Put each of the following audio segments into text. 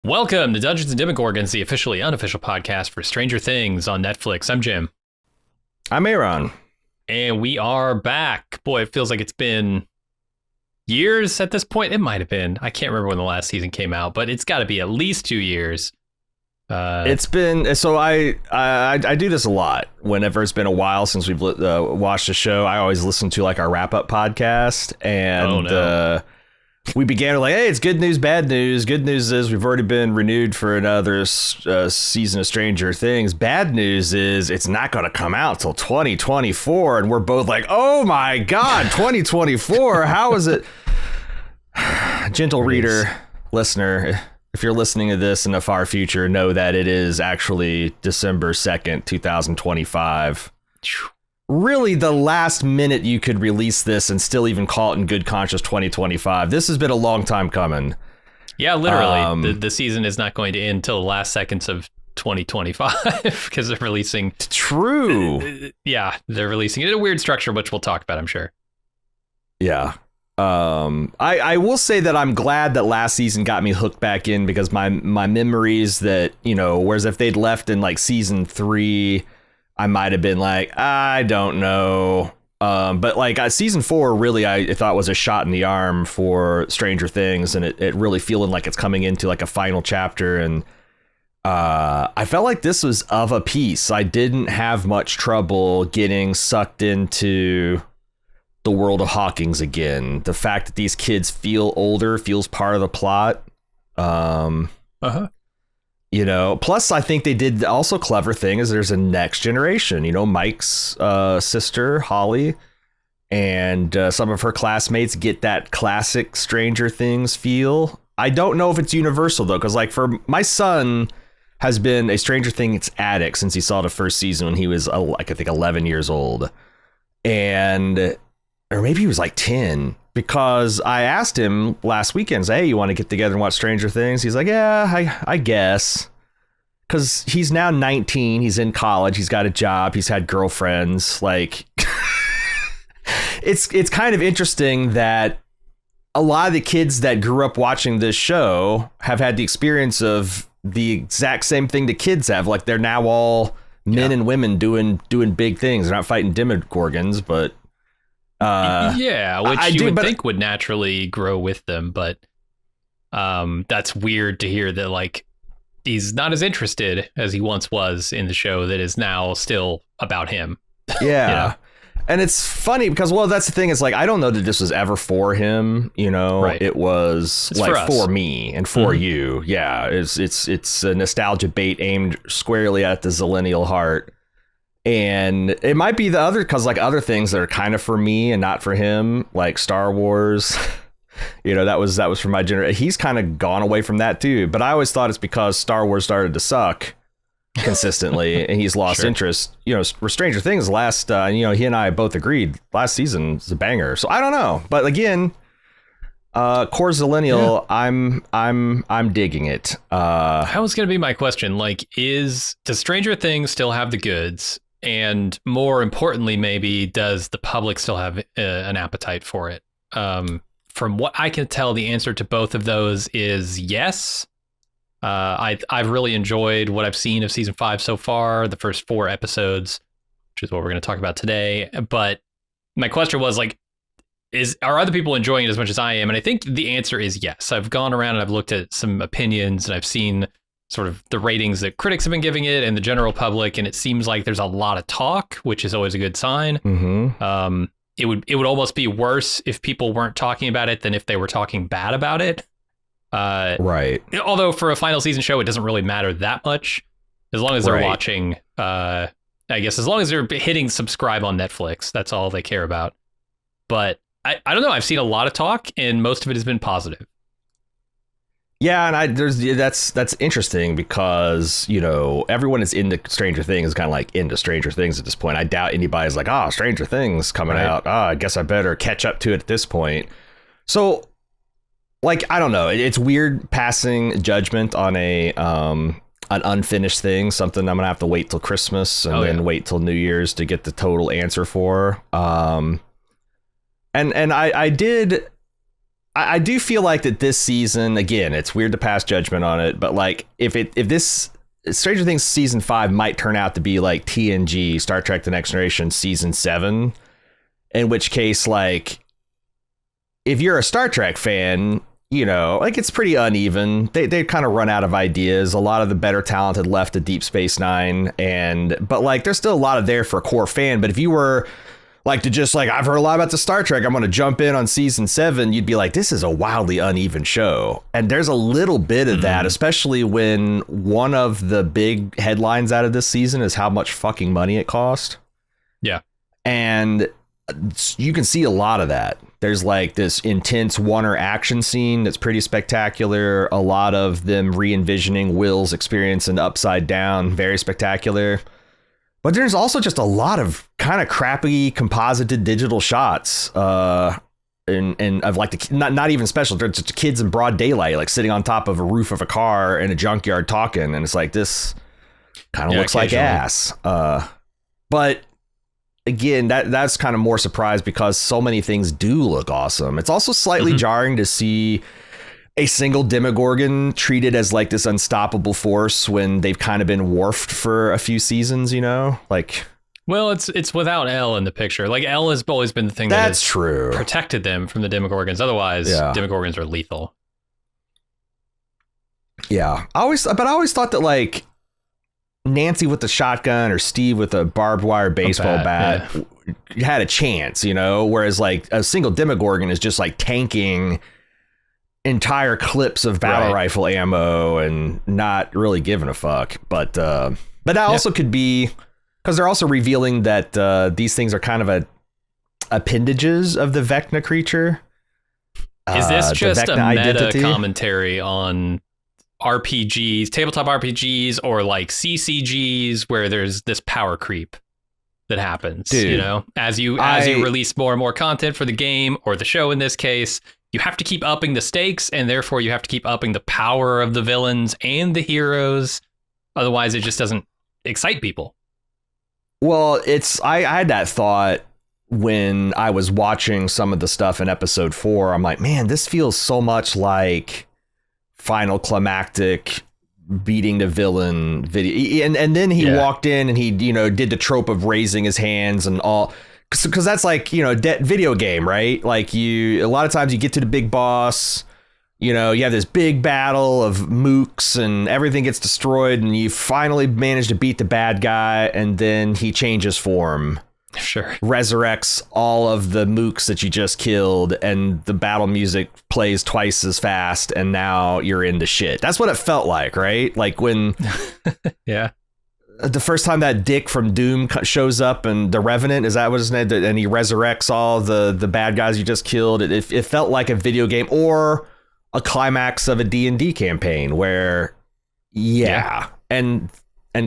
Welcome to Dungeons and Demogorgons, the officially unofficial podcast for Stranger Things on Netflix. I'm Jim. I'm Aaron. And we are back. Boy, it feels like it's been years at this point. It might have been. I can't remember when the last season came out, but it's got to be at least 2 years. It's been, so I do this a lot. Whenever it's been a while since we've watched the show, I always listen to like our wrap-up podcast. And we began with like, hey, it's good news, bad news. Good news is we've already been renewed for another season of Stranger Things. Bad news is it's not going to come out till 2024. And we're both like, oh my God, 2024. How is it? Gentle reader, listener, if you're listening to this in the far future, know that it is actually December 2nd, 2025. Really the last minute you could release this and still even call it in good conscience 2025. This has been a long time coming. Yeah, literally. The season is not going to end till the last seconds of 2025 because they're releasing. True. Yeah, they're releasing it in a weird structure, which we'll talk about, I'm sure. Yeah. I will say that I'm glad that last season got me hooked back in because my memories that, you know, whereas if they'd left in like season 3, I might have been like, I don't know. But like season 4, really, I thought was a shot in the arm for Stranger Things. And it really feeling like it's coming into like a final chapter. And I felt like this was of a piece. I didn't have much trouble getting sucked into the world of Hawkins again. The fact that these kids feel older feels part of the plot. You know, plus I think they did also clever thing is there's a next generation, you know, Mike's sister, Holly, and some of her classmates get that classic Stranger Things feel. I don't know if it's universal, though, because like for my son has been a Stranger Things addict since he saw the first season when he was like, I think 11 years old. And or maybe he was like 10. Because I asked him last weekend, hey, you want to get together and watch Stranger Things? He's like, yeah, I guess. Because he's now 19. He's in college. He's got a job. He's had girlfriends. Like, it's kind of interesting that a lot of the kids that grew up watching this show have had the experience of the exact same thing the kids have. Like, they're now all men and women doing big things. They're not fighting Demogorgons, but... which you would think would naturally grow with them, but that's weird to hear that like he's not as interested as he once was in the show that is now still about him. Yeah. You know? And it's funny because, well, that's the thing is like, I don't know that this was ever for him, you know, right. It was it's like for for me and for you. Yeah. It's a nostalgia bait aimed squarely at the Zillennial heart. And it might be the other because like other things that are kind of for me and not for him, like Star Wars, you know, that was for my generation. He's kind of gone away from that, too. But I always thought it's because Star Wars started to suck consistently and he's lost interest. You know, Stranger Things last, you know, he and I both agreed last season is a banger. So I don't know. But again, core Zillennial, I'm digging it. That was going to be my question. Like, does Stranger Things still have the goods? And more importantly, maybe, does the public still have an appetite for it? From what I can tell, the answer to both of those is yes. I've really enjoyed what I've seen of season 5 so far, the first 4 episodes, which is what we're going to talk about today. But my question was like, are other people enjoying it as much as I am? And I think the answer is yes. I've gone around and I've looked at some opinions and I've seen sort of the ratings that critics have been giving it and the general public. And it seems like there's a lot of talk, which is always a good sign. Mm-hmm. It would almost be worse if people weren't talking about it than if they were talking bad about it. Right. Although for a final season show, it doesn't really matter that much as long as they're watching. I guess as long as they're hitting subscribe on Netflix, that's all they care about. But I don't know. I've seen a lot of talk and most of it has been positive. Yeah, and that's interesting because, you know, everyone is into Stranger Things, kind of like into Stranger Things at this point. I doubt anybody's like, Stranger Things coming out. I guess I better catch up to it at this point. So, like, I don't know. It's weird passing judgment on an unfinished thing, something I'm going to have to wait till Christmas and then wait till New Year's to get the total answer for. And I did I do feel like that this season, again, it's weird to pass judgment on it, but like if this Stranger Things season 5 might turn out to be like TNG, Star Trek: The Next Generation season 7, in which case, like, if you're a Star Trek fan, you know, like, it's pretty uneven. They kind of run out of ideas. A lot of the better talent had left at Deep Space Nine, but like there's still a lot of there for a core fan. But if you were like to just like, I've heard a lot about the Star Trek, I'm going to jump in on season 7, you'd be like, this is a wildly uneven show. And there's a little bit of that, especially when one of the big headlines out of this season is how much fucking money it cost. Yeah. And you can see a lot of that. There's like this intense Warner action scene that's pretty spectacular. A lot of them re-envisioning Will's experience in Upside Down, very spectacular. But there's also just a lot of kind of crappy composited digital shots, and of like not even special. They're just kids in broad daylight, like sitting on top of a roof of a car in a junkyard talking, and it's like, this kind of looks like ass. But again, that's kind of more surprised because so many things do look awesome. It's also slightly jarring to see a single Demogorgon treated as like this unstoppable force when they've kind of been dwarfed for a few seasons, you know, like. Well, it's without Elle in the picture. Like, Elle has always been the thing that has protected them from the Demogorgons. Otherwise, Demogorgons are lethal. Yeah, I always thought that like Nancy with the shotgun or Steve with a barbed wire baseball bat had a chance, you know, whereas like a single Demogorgon is just like tanking entire clips of battle rifle ammo and not really giving a fuck. But that also could be because they're also revealing that these things are kind of appendages of the Vecna creature. Is this just a meta commentary on RPGs, tabletop RPGs, or like CCGs where there's this power creep that happens? Dude, you know, as you release more and more content for the game or the show in this case, you have to keep upping the stakes, and therefore you have to keep upping the power of the villains and the heroes. Otherwise, it just doesn't excite people. Well, I had that thought when I was watching some of the stuff in episode 4. I'm like, man, this feels so much like final climactic beating the villain video. And then he walked in and he, you know, did the trope of raising his hands and all. Because that's like, you know, video game, right? Like a lot of times you get to the big boss, you know, you have this big battle of mooks and everything gets destroyed and you finally manage to beat the bad guy and then he changes form. Sure. Resurrects all of the mooks that you just killed and the battle music plays twice as fast and now you're into shit. That's what it felt like, right? Like when... Yeah. The first time that Dick from Doom shows up and the Revenant, is that what his name? And he resurrects all the bad guys you just killed. It felt like a video game or a climax of a D&D campaign where, and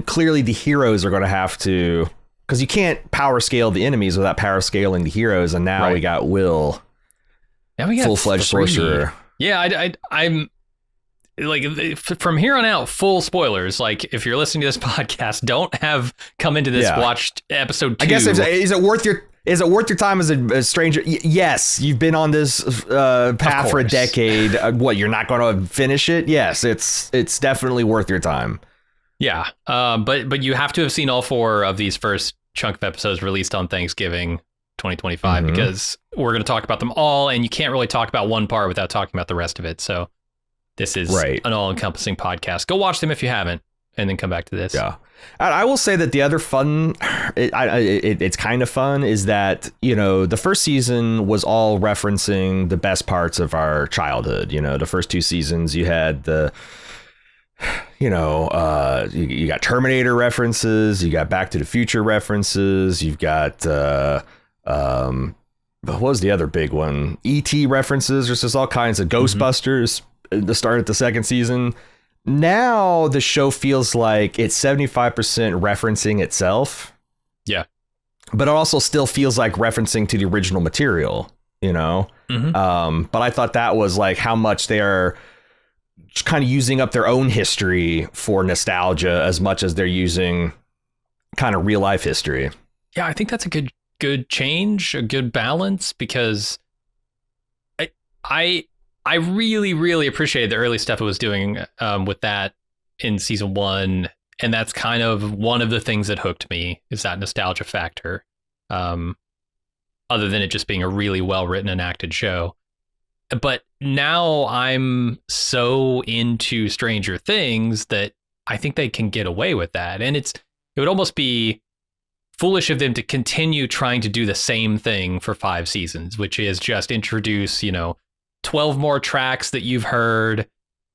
clearly the heroes are going to have to, because you can't power scale the enemies without power scaling the heroes. And now we got Will, full-fledged sorcerer. Yeah, I'm like, from here on out, full spoilers. Like, if you're listening to this podcast, don't have come into this watched episode 2. I guess is it worth your time as a stranger? Yes, you've been on this path for a decade. What, you're not going to finish it? Yes, it's definitely worth your time. Yeah, but you have to have seen all 4 of these first chunk of episodes released on Thanksgiving 2025 because we're going to talk about them all, and you can't really talk about one part without talking about the rest of it. So this is an all-encompassing podcast. Go watch them if you haven't, and then come back to this. Yeah. I will say that the other fun, it's kind of fun, is that, you know, the first season was all referencing the best parts of our childhood. You know, the first 2 seasons, you had you got Terminator references, you got Back to the Future references, you've got, what was the other big one? E.T. references. There's just all kinds of Ghostbusters. The start of the second season. Now the show feels like it's 75% referencing itself. Yeah. But it also still feels like referencing to the original material, you know? But I thought that was like how much they are kind of using up their own history for nostalgia as much as they're using kind of real life history. Yeah, I think that's a good change, a good balance, because I really, really appreciated the early stuff it was doing with that in season 1. And that's kind of one of the things that hooked me, is that nostalgia factor. Other than it just being a really well written and acted show. But now I'm so into Stranger Things that I think they can get away with that. And it would almost be foolish of them to continue trying to do the same thing for 5 seasons, which is just introduce, 12 more tracks that you've heard,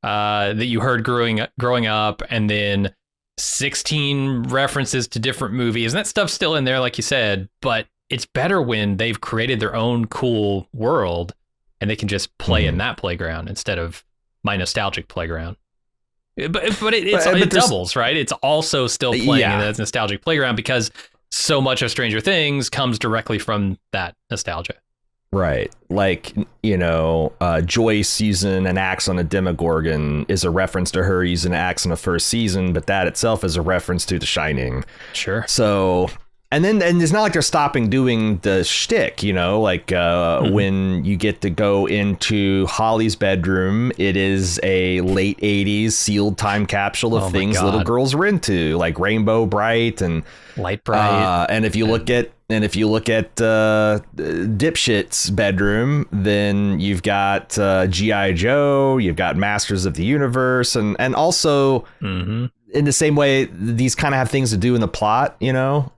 that you heard growing up, and then 16 references to different movies. And that stuff's still in there, like you said, but it's better when they've created their own cool world and they can just play in that playground instead of my nostalgic playground. But it doubles, right? It's also still playing in that nostalgic playground because so much of Stranger Things comes directly from that nostalgia. Right. Like, Joyce using an axe on a Demogorgon is a reference to her using an axe in the first season, but that itself is a reference to The Shining. Sure. So, and it's not like they're stopping doing the shtick, when you get to go into Holly's bedroom, it is a late 80s sealed time capsule of things little girls were into, like Rainbow Bright and Light Bright. And if you look at Dipshit's bedroom, then you've got G.I. Joe, you've got Masters of the Universe, and also in the same way, these kind of have things to do in the plot,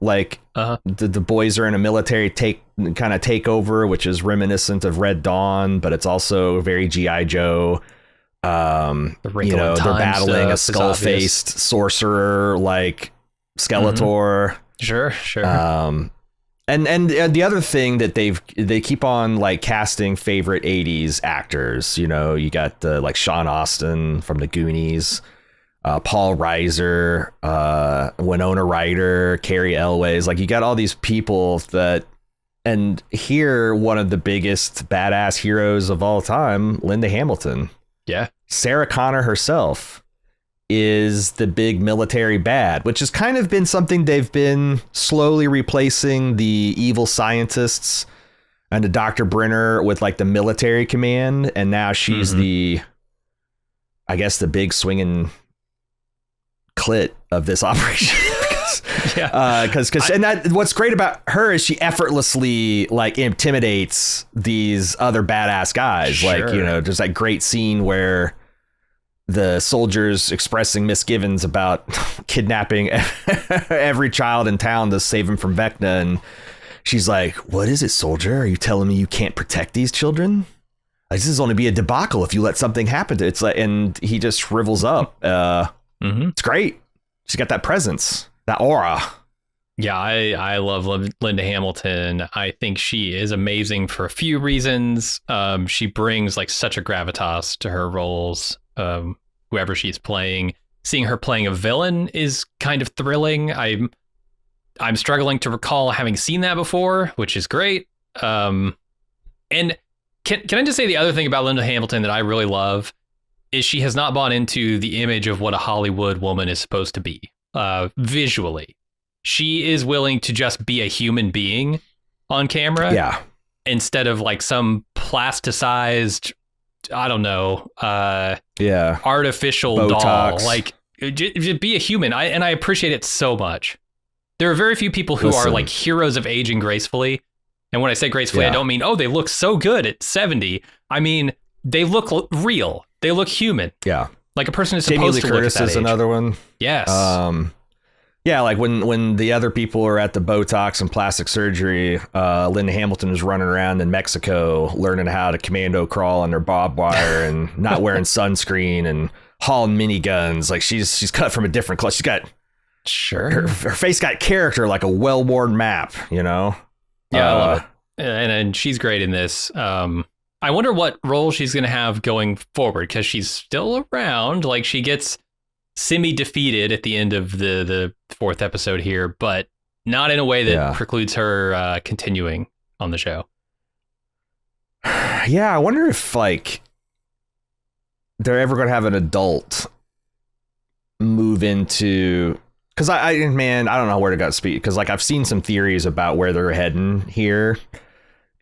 like the boys are in a military takeover, which is reminiscent of Red Dawn, but it's also very G.I. Joe. They're battling a skull-faced sorcerer like Skeletor. Sure. And the other thing that they keep on like casting favorite 80s actors, you got like Sean Astin from the Goonies, Paul Reiser, Winona Ryder, Carrie Elways, like you got all these people and here one of the biggest badass heroes of all time, Linda Hamilton. Yeah. Sarah Connor herself is the big military bad, which has kind of been something they've been slowly replacing the evil scientists and the Dr. Brenner with like the military command. And now she's the big swinging clit of this operation. What's great about her is she effortlessly like intimidates these other badass guys. Sure. Like, there's that great scene where the soldiers expressing misgivings about kidnapping every child in town to save him from Vecna. And she's like, "What is it, soldier? Are you telling me you can't protect these children? Like, this is only be a debacle if you let something happen to it." It's like, and he just shrivels up. It's great. She's got that presence, that aura. Yeah, I love Linda Hamilton. I think she is amazing for a few reasons. She brings like such a gravitas to her roles. Whoever she's playing, seeing her playing a villain is kind of thrilling. I'm struggling to recall having seen that before, which is great. And can I just say the other thing about Linda Hamilton that I really love is she has not bought into the image of what a Hollywood woman is supposed to be visually. She is willing to just be a human being on camera. Yeah. Instead of like some plasticized, I don't know, artificial Botox doll. Like, just be a human. I appreciate it so much. There are very few people who are like heroes of aging gracefully. And when I say gracefully, I don't mean, they look so good at 70. I mean, they look real. They look human. Yeah. Like a person is supposed to look at that age. Jamie Lee Curtis is another one. Yes. Yeah, like when the other people are at the Botox and plastic surgery, Linda Hamilton is running around in Mexico learning how to commando crawl under barbed wire and not wearing sunscreen and hauling miniguns. Like she's cut from a different cloth. She's got her face got character like a well-worn map, Yeah, I love it. And she's great in this. I wonder what role she's going to have going forward because she's still around. Like she gets semi-defeated at the end of the 4th episode here, but not in a way that precludes her continuing on the show. Yeah, I wonder if like they're ever going to have an adult move into, because I don't know where to go speak, because like I've seen some theories about where they're heading here,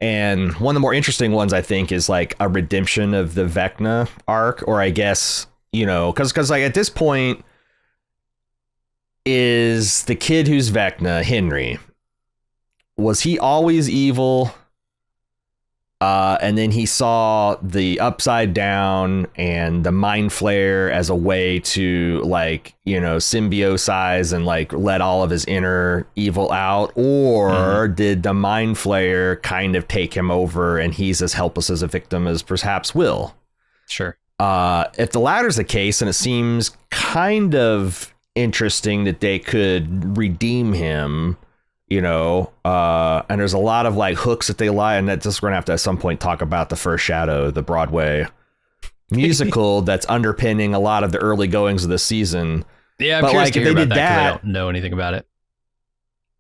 And one of the more interesting ones, I think, is like a redemption of the Vecna arc, or I guess, you know, because like at this point, is the kid who's Vecna, Henry, was he always evil? And then he saw the Upside Down and the Mind Flare as a way to, like, you know, symbiosize and like let all of his inner evil out. Or did the Mind Flare kind of take him over and he's as helpless as a victim as perhaps Will? Sure. If the latter's the case, and it seems kind of interesting that they could redeem him, you know, and there's a lot of like hooks that they lie, and that's just going to have to at some point talk about the First Shadow, the Broadway musical that's underpinning a lot of the early goings of the season. Yeah, I'm but curious like to if hear they about did that 'cause I that, don't know anything about it.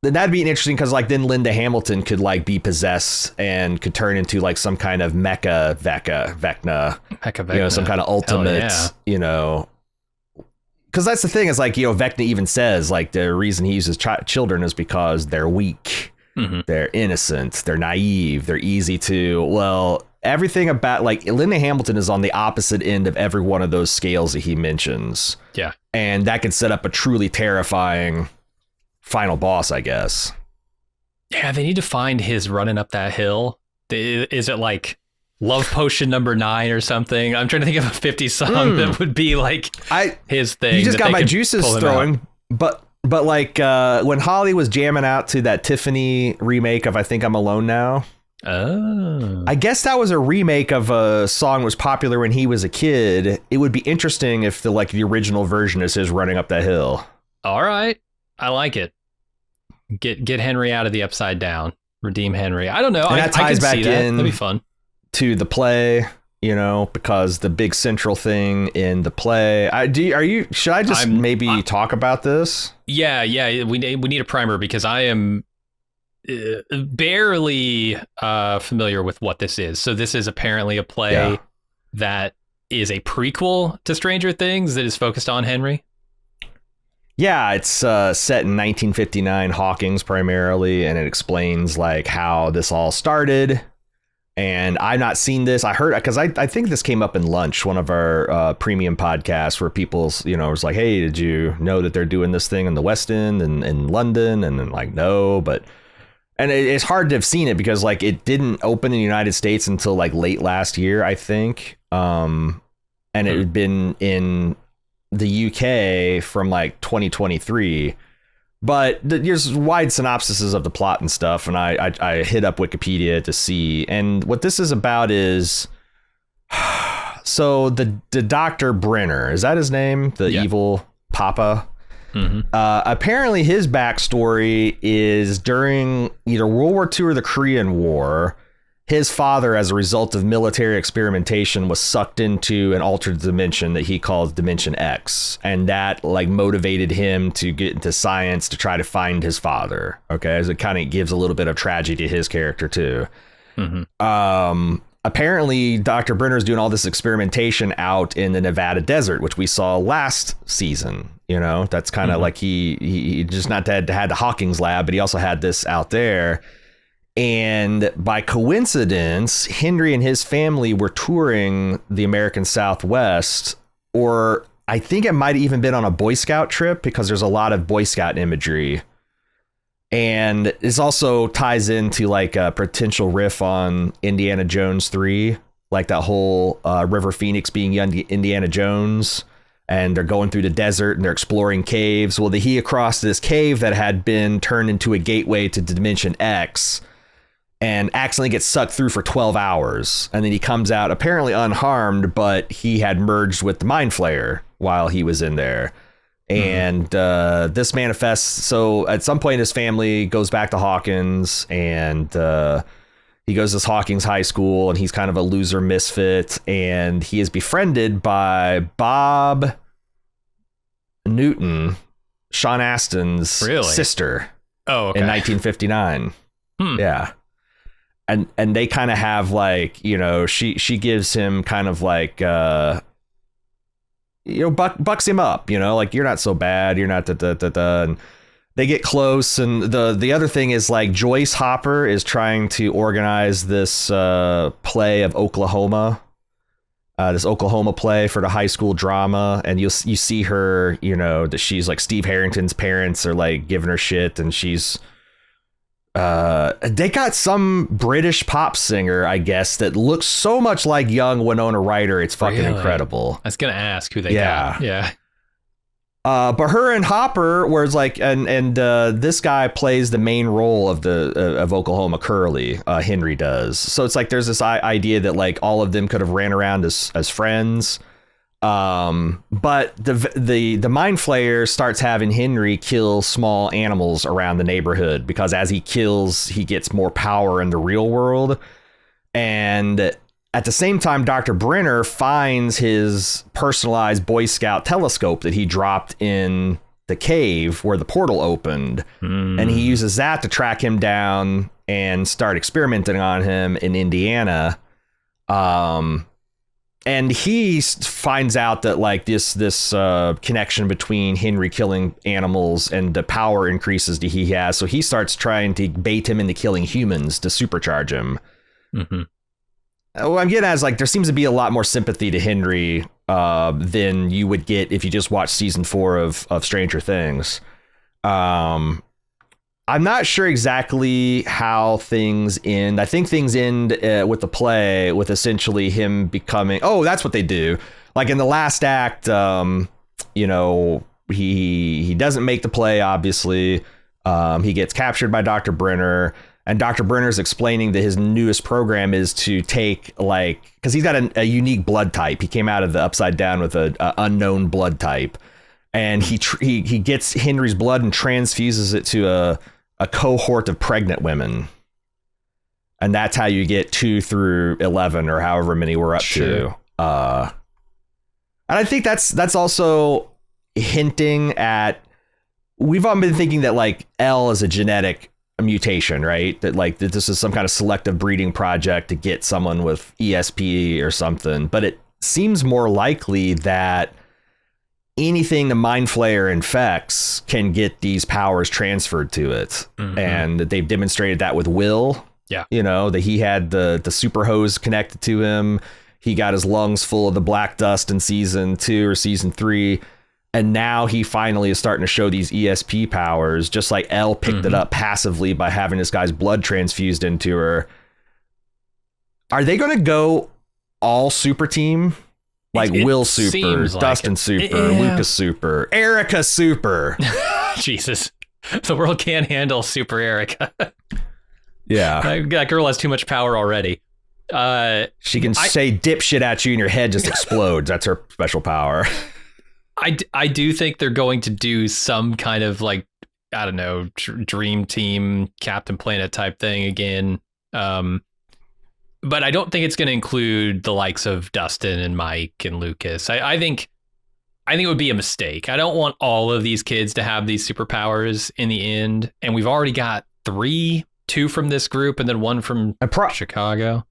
then that'd be interesting, because like then Linda Hamilton could like be possessed and could turn into like some kind of mecha Vecna, you know, some kind of ultimate, you know. Because that's the thing, is like, you know, Vecna even says like the reason he uses children is because they're weak, they're innocent, they're naive, they're easy to, well, everything about like Linda Hamilton is on the opposite end of every one of those scales that he mentions. Yeah. And that could set up a truly terrifying final boss, I guess. Yeah, they need to find his running up that hill. Is it like Love Potion number 9 or something? I'm trying to think of a 50s song that would be like his thing. You just got my juices throwing, but like when Holly was jamming out to that Tiffany remake of I Think I'm Alone Now. Oh. I guess that was a remake of a song that was popular when he was a kid. It would be interesting if the original version is his running up that hill. All right. I like it. Get Henry out of the Upside Down. Redeem Henry. I don't know. And that ties back in. That'd be fun. To the play, you know, because the big central thing in the play. Should I just maybe talk about this? Yeah. We need a primer, because I am barely familiar with what this is. So this is apparently a play that is a prequel to Stranger Things that is focused on Henry. Yeah, it's set in 1959 Hawkins primarily, and it explains like how this all started. And I've not seen this. I heard, because I think this came up in Lunch, one of our premium podcasts, where people's, you know, was like, hey, did you know that they're doing this thing in the West End and in London? And then like, no, but, and it's hard to have seen it because like it didn't open in the United States until like late last year, I think. And it had been in the UK from like 2023. But there's wide synopsises of the plot and stuff, and I hit up Wikipedia to see. And what this is about is, so the Dr. Brenner, is that his name? The evil Papa? Apparently his backstory is during either World War II or the Korean War. His father, as a result of military experimentation, was sucked into an altered dimension that he calls Dimension X. And that like motivated him to get into science to try to find his father. Okay. As it kind of gives a little bit of tragedy to his character too. Apparently Dr. Brenner's doing all this experimentation out in the Nevada desert, which we saw last season. You know, that's kind of like he just not had the Hawkins lab, but he also had this out there. And by coincidence, Henry and his family were touring the American Southwest, or I think it might have even been on a Boy Scout trip, because there's a lot of Boy Scout imagery. And this also ties into like a potential riff on Indiana Jones 3, like that whole River Phoenix being Indiana Jones. And they're going through the desert and they're exploring caves. Well, he across this cave that had been turned into a gateway to Dimension X, and accidentally gets sucked through for 12 hours. And then he comes out apparently unharmed, but he had merged with the Mind Flayer while he was in there. And this manifests. So at some point, his family goes back to Hawkins, and he goes to Hawkins High School, and he's kind of a loser misfit. And he is befriended by Bob Newton, Sean Astin's sister. Oh, okay. In 1959. Yeah. And they kind of have like, you know, she gives him kind of like, you know, bucks him up, you know, like, you're not so bad. You're not and they get close, and the other thing is like Joyce Hopper is trying to organize this play of Oklahoma. This Oklahoma play for the high school drama, and you see her, you know, that she's like Steve Harrington's parents are like giving her shit, and she's they got some British pop singer, I guess, that looks so much like young Winona Ryder. It's fucking incredible. I was gonna ask who they got. Yeah. But her and Hopper was like, and this guy plays the main role of of Oklahoma, Curly. Henry does. So it's like there's this idea that like all of them could have ran around as friends. But the Mind Flayer starts having Henry kill small animals around the neighborhood, because as he kills, he gets more power in the real world. And at the same time, Dr. Brenner finds his personalized Boy Scout telescope that he dropped in the cave where the portal opened. And he uses that to track him down and start experimenting on him in Indiana. And he finds out that like this connection between Henry killing animals and the power increases that he has. So he starts trying to bait him into killing humans to supercharge him. Mm-hmm. What I'm getting at is like there seems to be a lot more sympathy to Henry than you would get if you just watched season 4 of Stranger Things. I'm not sure exactly how things end. I think things end with the play with essentially him becoming. Oh, that's what they do. Like in the last act, you know, he doesn't make the play. Obviously, he gets captured by Dr. Brenner. And Dr. Brenner's explaining that his newest program is to take like, because he's got a unique blood type. He came out of the Upside Down with a unknown blood type, and he gets Henry's blood and transfuses it to a cohort of pregnant women, and that's how you get 2 through 11 or however many we're up to. And I think that's also hinting at, we've all been thinking that like L is a genetic mutation, right? That like that this is some kind of selective breeding project to get someone with ESP or something. But it seems more likely that anything the Mind Flayer infects can get these powers transferred to it. Mm-hmm. And they've demonstrated that with Will. Yeah. You know, that he had the super hose connected to him. He got his lungs full of the black dust in season 2 or season 3. And now he finally is starting to show these ESP powers, just like Elle picked it up passively by having this guy's blood transfused into her. Are they going to go all super team? Like Will Super, Dustin Super, Lucas Super, Erica Super. Jesus. The world can't handle Super Erica. Yeah. That girl has too much power already. She can say dipshit at you and your head just explodes. That's her special power. I do think they're going to do some kind of like, I don't know, dream team, Captain Planet type thing again. But I don't think it's going to include the likes of Dustin and Mike and Lucas. I think it would be a mistake. I don't want all of these kids to have these superpowers in the end. And we've already got 2 from this group and then 1 from Chicago.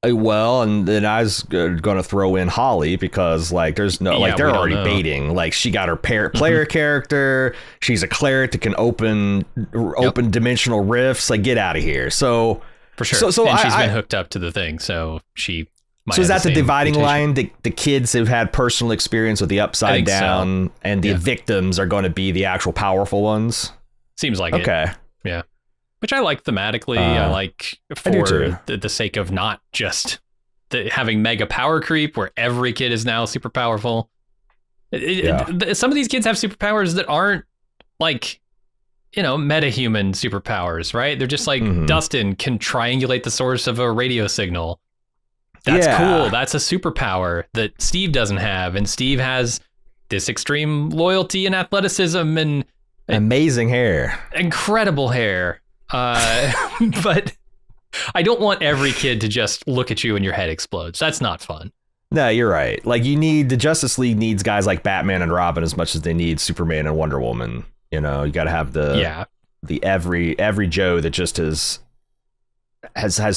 Well, and then I was going to throw in Holly because like there's no like they're already baiting. Like she got her player character. She's a cleric that can open dimensional rifts. Like get out of here. So for sure. So and she's been hooked up to the thing. So she. So is that the dividing line? The kids who've had personal experience with the Upside Down and the victims are going to be the actual powerful ones? Seems like it. Okay. Yeah. Which I like thematically. I like for the sake of not just having mega power creep where every kid is now super powerful. Some of these kids have superpowers that aren't like, you know, metahuman superpowers, right? They're just like Dustin can triangulate the source of a radio signal. That's cool. That's a superpower that Steve doesn't have. And Steve has this extreme loyalty and athleticism and amazing hair. Incredible hair. But I don't want every kid to just look at you and your head explodes. That's not fun. No, you're right. Like the Justice League needs guys like Batman and Robin as much as they need Superman and Wonder Woman. You know, you got to have the every Joe that just has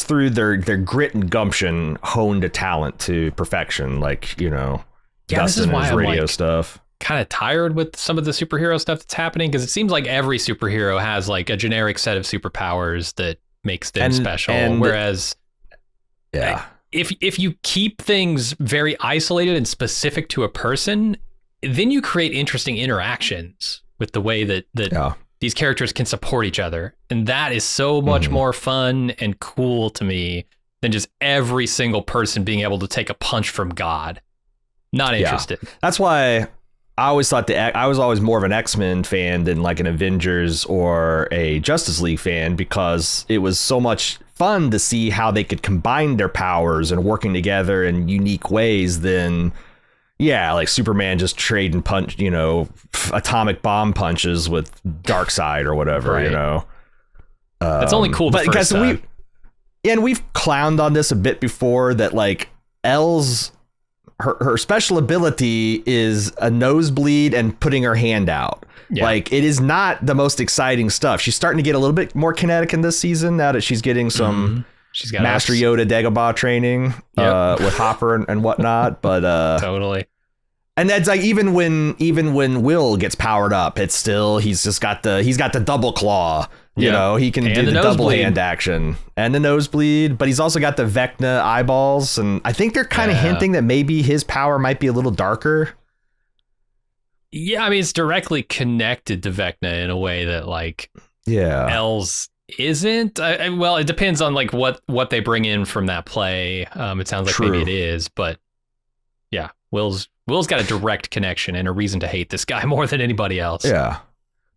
through their grit and gumption honed a talent to perfection. Like, you know, Dustin and his radio stuff. kind of tired with some of the superhero stuff that's happening, because it seems like every superhero has like a generic set of superpowers that makes them special. Whereas if you keep things very isolated and specific to a person, then you create interesting interactions with the way that these characters can support each other. And that is so much more fun and cool to me than just every single person being able to take a punch from God. Not interested. That's why I always thought I was always more of an X-Men fan than like an Avengers or a Justice League fan, because it was so much fun to see how they could combine their powers and working together in unique ways than, like Superman just trading punch, atomic bomb punches with Darkseid or whatever, right. It's only cool the first time. We've clowned on this a bit before, that like Elle's her special ability is a nosebleed and putting her hand out. Like, it is not the most exciting stuff. She's starting to get a little bit more kinetic in this season now that she's getting some she's got Master Yoda Dagobah training with Hopper and whatnot. But totally. And that's like even when Will gets powered up, it's still he's got the double claw. He can do the double hand action and the nosebleed, but he's also got the Vecna eyeballs. And I think they're kind of hinting that maybe his power might be a little darker. Yeah, I mean, it's directly connected to Vecna in a way that like Elle's isn't. Well, it depends on like what they bring in from that play. It sounds like maybe it is, but yeah, Will's got a direct connection and a reason to hate this guy more than anybody else. Yeah.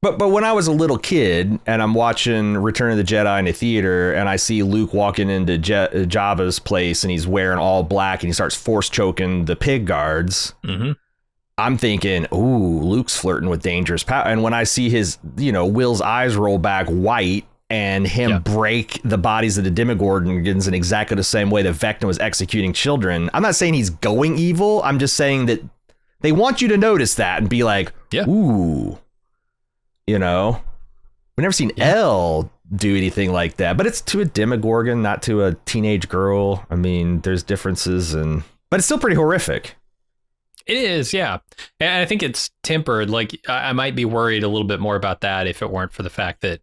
But when I was a little kid and I'm watching Return of the Jedi in the theater and I see Luke walking into Jabba's place and he's wearing all black and he starts force choking the pig guards, I'm thinking, ooh, Luke's flirting with dangerous power. And when I see his, Will's eyes roll back white and him break the bodies of the Demogorgons in exactly the same way that Vecna was executing children, I'm not saying he's going evil. I'm just saying that they want you to notice that and be like, ooh. We've never seen Elle do anything like that, but it's to a Demogorgon, not to a teenage girl. I mean, there's differences, but it's still pretty horrific. It is, yeah. And I think it's tempered. Like, I might be worried a little bit more about that if it weren't for the fact that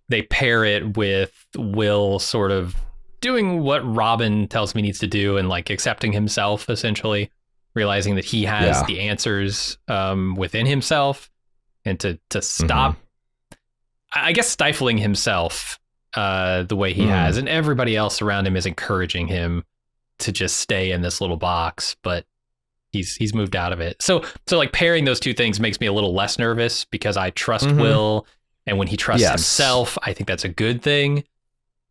they pair it with Will sort of doing what Robin tells me needs to do and like accepting himself, essentially, realizing that he has the answers within himself. And to stop, I guess, stifling himself the way he has, and everybody else around him is encouraging him to just stay in this little box, but he's moved out of it. So like pairing those two things makes me a little less nervous because I trust Will, and when he trusts himself, I think that's a good thing.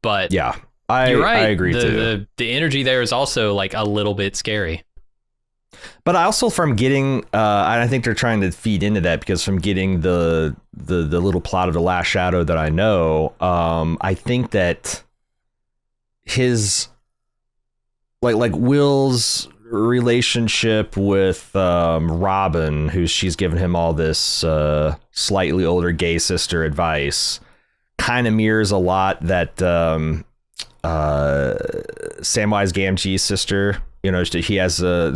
But you're right. I agree too. The energy there is also like a little bit scary. But I also, from getting, and I think they're trying to feed into that, because from getting the little plot of The Last Shadow that I know, I think that his like Will's relationship with Robin, who she's given him all this slightly older gay sister advice, kind of mirrors a lot that Samwise Gamgee's sister. He has a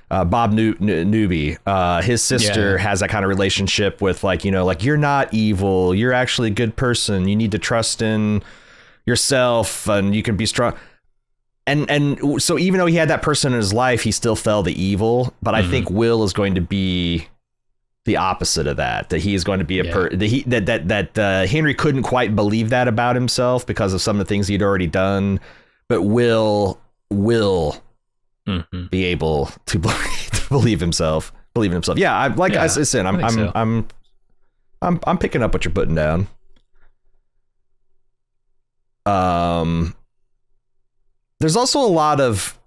Bob Newby, his sister has that kind of relationship with like you're not evil, you're actually a good person, you need to trust in yourself and you can be strong. And so even though he had that person in his life, he still felt the evil. But I think Will is going to be the opposite of that. That he is going to be that Henry couldn't quite believe that about himself because of some of the things he'd already done. But Will be able to believe in himself. Yeah, I said, I'm picking up what you're putting down. There's also a lot of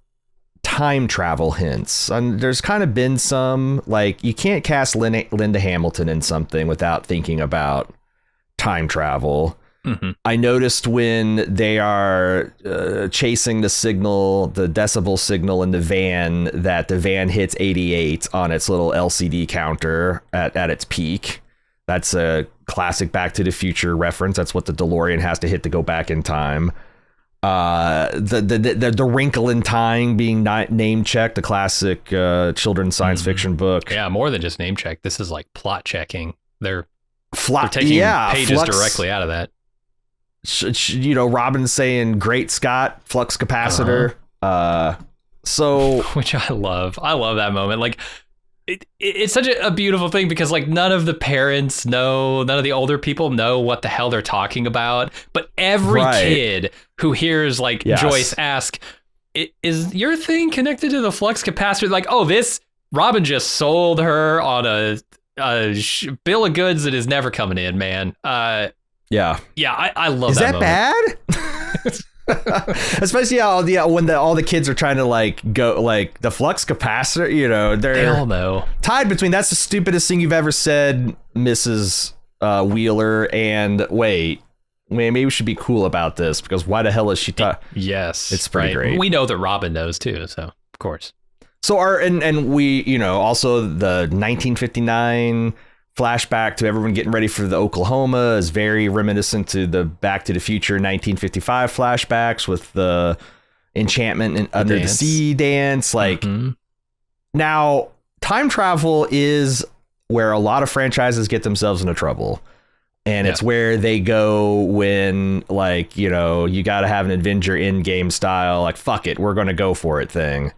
time travel hints, and there's kind of been some, like, you can't cast Linda Hamilton in something without thinking about time travel. I noticed when they are chasing the decibel signal in the van, that the van hits 88 on its little LCD counter at its peak. That's a classic Back to the Future reference. That's what the DeLorean has to hit to go back in time. The Wrinkle in Time being not name checked, the classic children's science fiction book. Yeah, more than just name check. This is like plot checking. They're taking pages Flux, directly out of that. Robin saying "Great Scott," flux capacitor. So which I love. I love that moment. Like it's such a beautiful thing because like none of the parents know, none of the older people know what the hell they're talking about. But every kid who hears like Joyce ask, "Is your thing connected to the flux capacitor?" Like, oh, this Robin just sold her on a bill of goods that is never coming in, man. I love that. Is that bad? Especially when all the kids are trying to like go like the flux capacitor, they all know. Tied between that's the stupidest thing you've ever said, Mrs. Wheeler, and wait, maybe we should be cool about this because why the hell is she talking? Yes, it's pretty great. We know that Robin knows too, so of course. So we also the 1959 flashback to everyone getting ready for the Oklahoma is very reminiscent to the Back to the Future 1955 flashbacks with the enchantment and under the sea dance. Like now, time travel is where a lot of franchises get themselves into trouble. And it's where they go when like, you got to have an Avenger Endgame style, like, fuck it, we're going to go for it thing.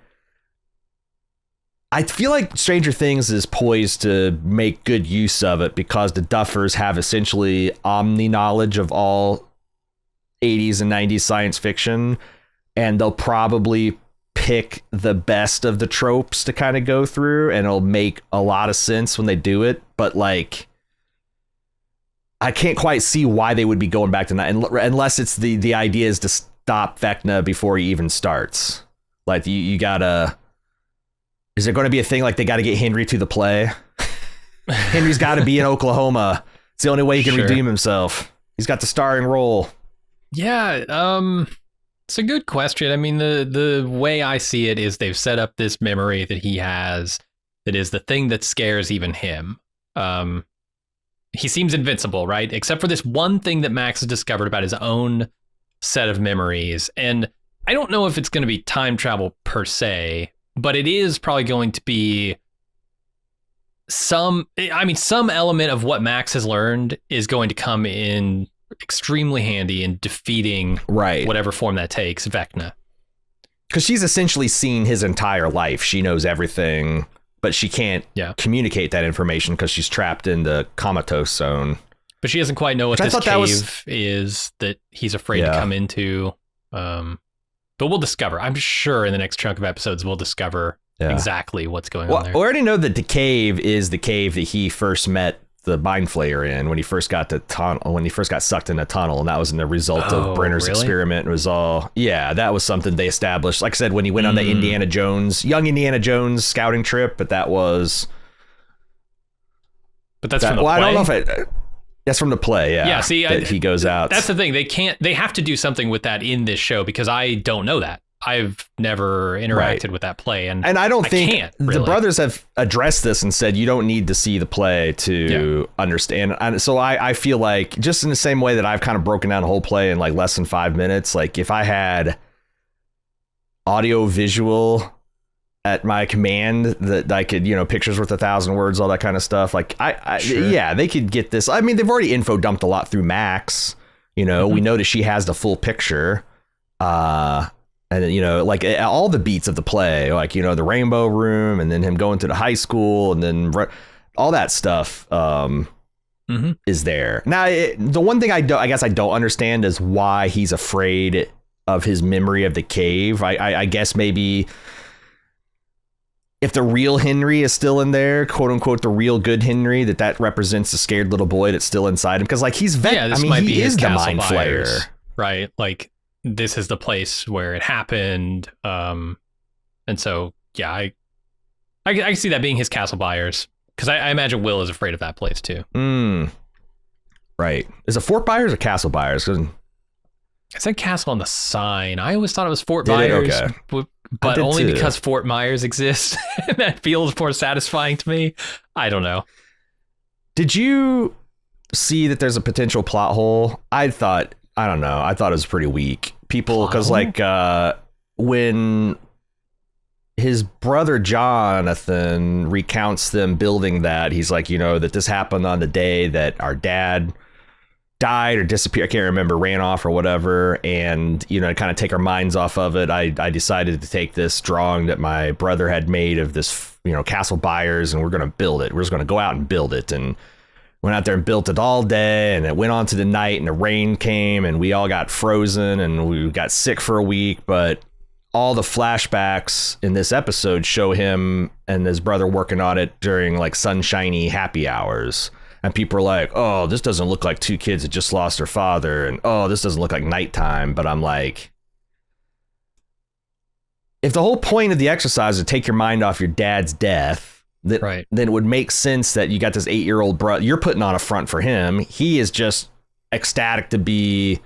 I feel like Stranger Things is poised to make good use of it because the Duffers have essentially omni knowledge of all 80s and 90s science fiction, and they'll probably pick the best of the tropes to kind of go through, and it'll make a lot of sense when they do it. But like, I can't quite see why they would be going back to that unless it's the idea is to stop Vecna before he even starts. Like you gotta. Is there going to be a thing like they got to get Henry to the play? Henry's got to be in Oklahoma. It's the only way he can redeem himself. He's got the starring role. Yeah, it's a good question. I mean, the way I see it is they've set up this memory that he has that is the thing that scares even him. He seems invincible, right? Except for this one thing that Max has discovered about his own set of memories. And I don't know if it's going to be time travel per se, but it is probably going to be some element of what Max has learned is going to come in extremely handy in defeating whatever form that takes, Vecna. Because she's essentially seen his entire life. She knows everything, but she can't communicate that information because she's trapped in the comatose zone. But she doesn't quite know what this cave is that he's afraid to come into. But we'll discover. I'm sure in the next chunk of episodes, we'll discover exactly what's going on there. We already know that the cave is the cave that he first met the Mind Flayer in when he first got the tunnel, when he first got sucked in a tunnel. And that was in the result of Brenner's experiment. It was all, that was something they established. Like I said, when he went on the young Indiana Jones scouting trip, but that was. But that's from the play? I don't know if that's from the play, yeah. Yeah, see, he goes out. That's the thing. They have to do something with that in this show because I don't know that. I've never interacted with that play. And I don't think the brothers have addressed this and said, you don't need to see the play to understand. And so I feel like just in the same way that I've kind of broken down the whole play in like less than 5 minutes, like if I had audio visual at my command that I could, pictures worth 1,000 words, all that kind of stuff. Like they could get this. I mean, they've already info dumped a lot through Max, we know that she has the full picture. And, like all the beats of the play, like, the Rainbow Room and then him going to the high school and then all that stuff is there. Now, the one thing I guess I don't understand is why he's afraid of his memory of the cave. I guess maybe if the real Henry is still in there, quote unquote, the real good Henry, that represents a scared little boy that's still inside him. Because like he is the Mind Flayer. Right. Like, this is the place where it happened. And so, I see that being his Castle Byers, because I imagine Will is afraid of that place too. Right. Is it Fort Byers or Castle Byers? It said Castle on the sign. I always thought it was Fort Byers, but only because Fort Myers exists. That feels more satisfying to me. I don't know. Did you see that there's a potential plot hole? I thought it was pretty weak. people, because like when his brother Jonathan recounts them building that, he's like, that this happened on the day that our dad died or disappeared. I can't remember, ran off or whatever. And, to kind of take our minds off of it, I decided to take this drawing that my brother had made of this, Castle Byers, and we're going to build it. We're just going to go out and build it. And went out there and built it all day, and it went on to the night, and the rain came, and we all got frozen, and we got sick for a week. But all the flashbacks in this episode show him and his brother working on it during like sunshiny happy hours. And people are like, oh, this doesn't look like two kids that just lost their father. And, oh, this doesn't look like nighttime. But I'm like, if the whole point of the exercise is to take your mind off your dad's death, then it would make sense that you got this 8-year-old brother. You're putting on a front for him. He is just ecstatic to be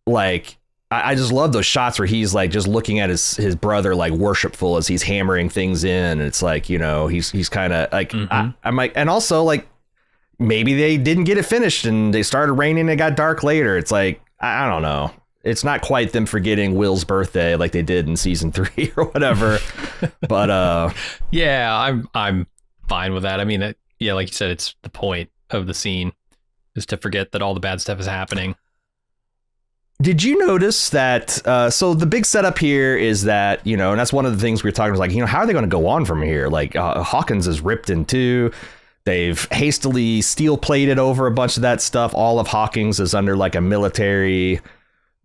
like, I just love those shots where he's like just looking at his brother like worshipful as he's hammering things in. And it's like, he's kind of like, I'm like, and also like, maybe they didn't get it finished and they started raining and it got dark later. It's like, I don't know. It's not quite them forgetting Will's birthday like they did in season 3 or whatever. But yeah, I'm fine with that. I mean, like you said, it's the point of the scene is to forget that all the bad stuff is happening. Did you notice that? So the big setup here is that, and that's one of the things we were talking about, like, how are they going to go on from here? Like Hawkins is ripped in two. They've hastily steel plated over a bunch of that stuff. All of Hawkins is under like a military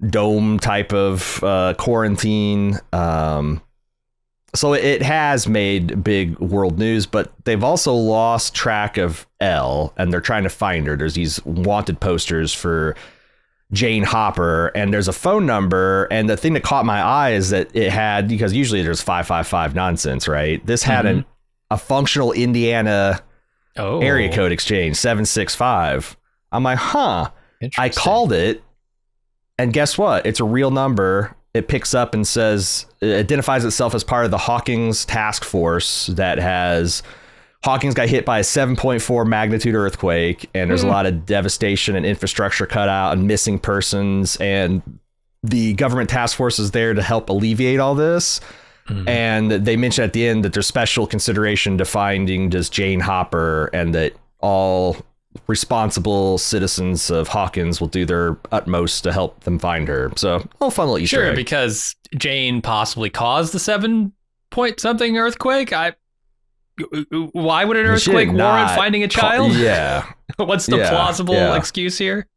dome type of quarantine. So it has made big world news, but they've also lost track of Elle, and they're trying to find her. There's these wanted posters for Jane Hopper, and there's a phone number. And the thing that caught my eye is that it had, because usually there's 555 nonsense, right? This had a functional Indiana area code exchange, 765. I'm like, I called it, and guess what? It's a real number. It picks up and says, it identifies itself as part of the Hawkins task force that has, Hawkins got hit by a 7.4 magnitude earthquake, and there's a lot of devastation and infrastructure cut out and missing persons, and the government task force is there to help alleviate all this. And they mention at the end that there's special consideration to finding this Jane Hopper, and that all responsible citizens of Hawkins will do their utmost to help them find her. So, fun little Easter egg. Because Jane possibly caused the 7-point-something earthquake. Why would an earthquake warrant finding a child? Yeah. What's the plausible excuse here?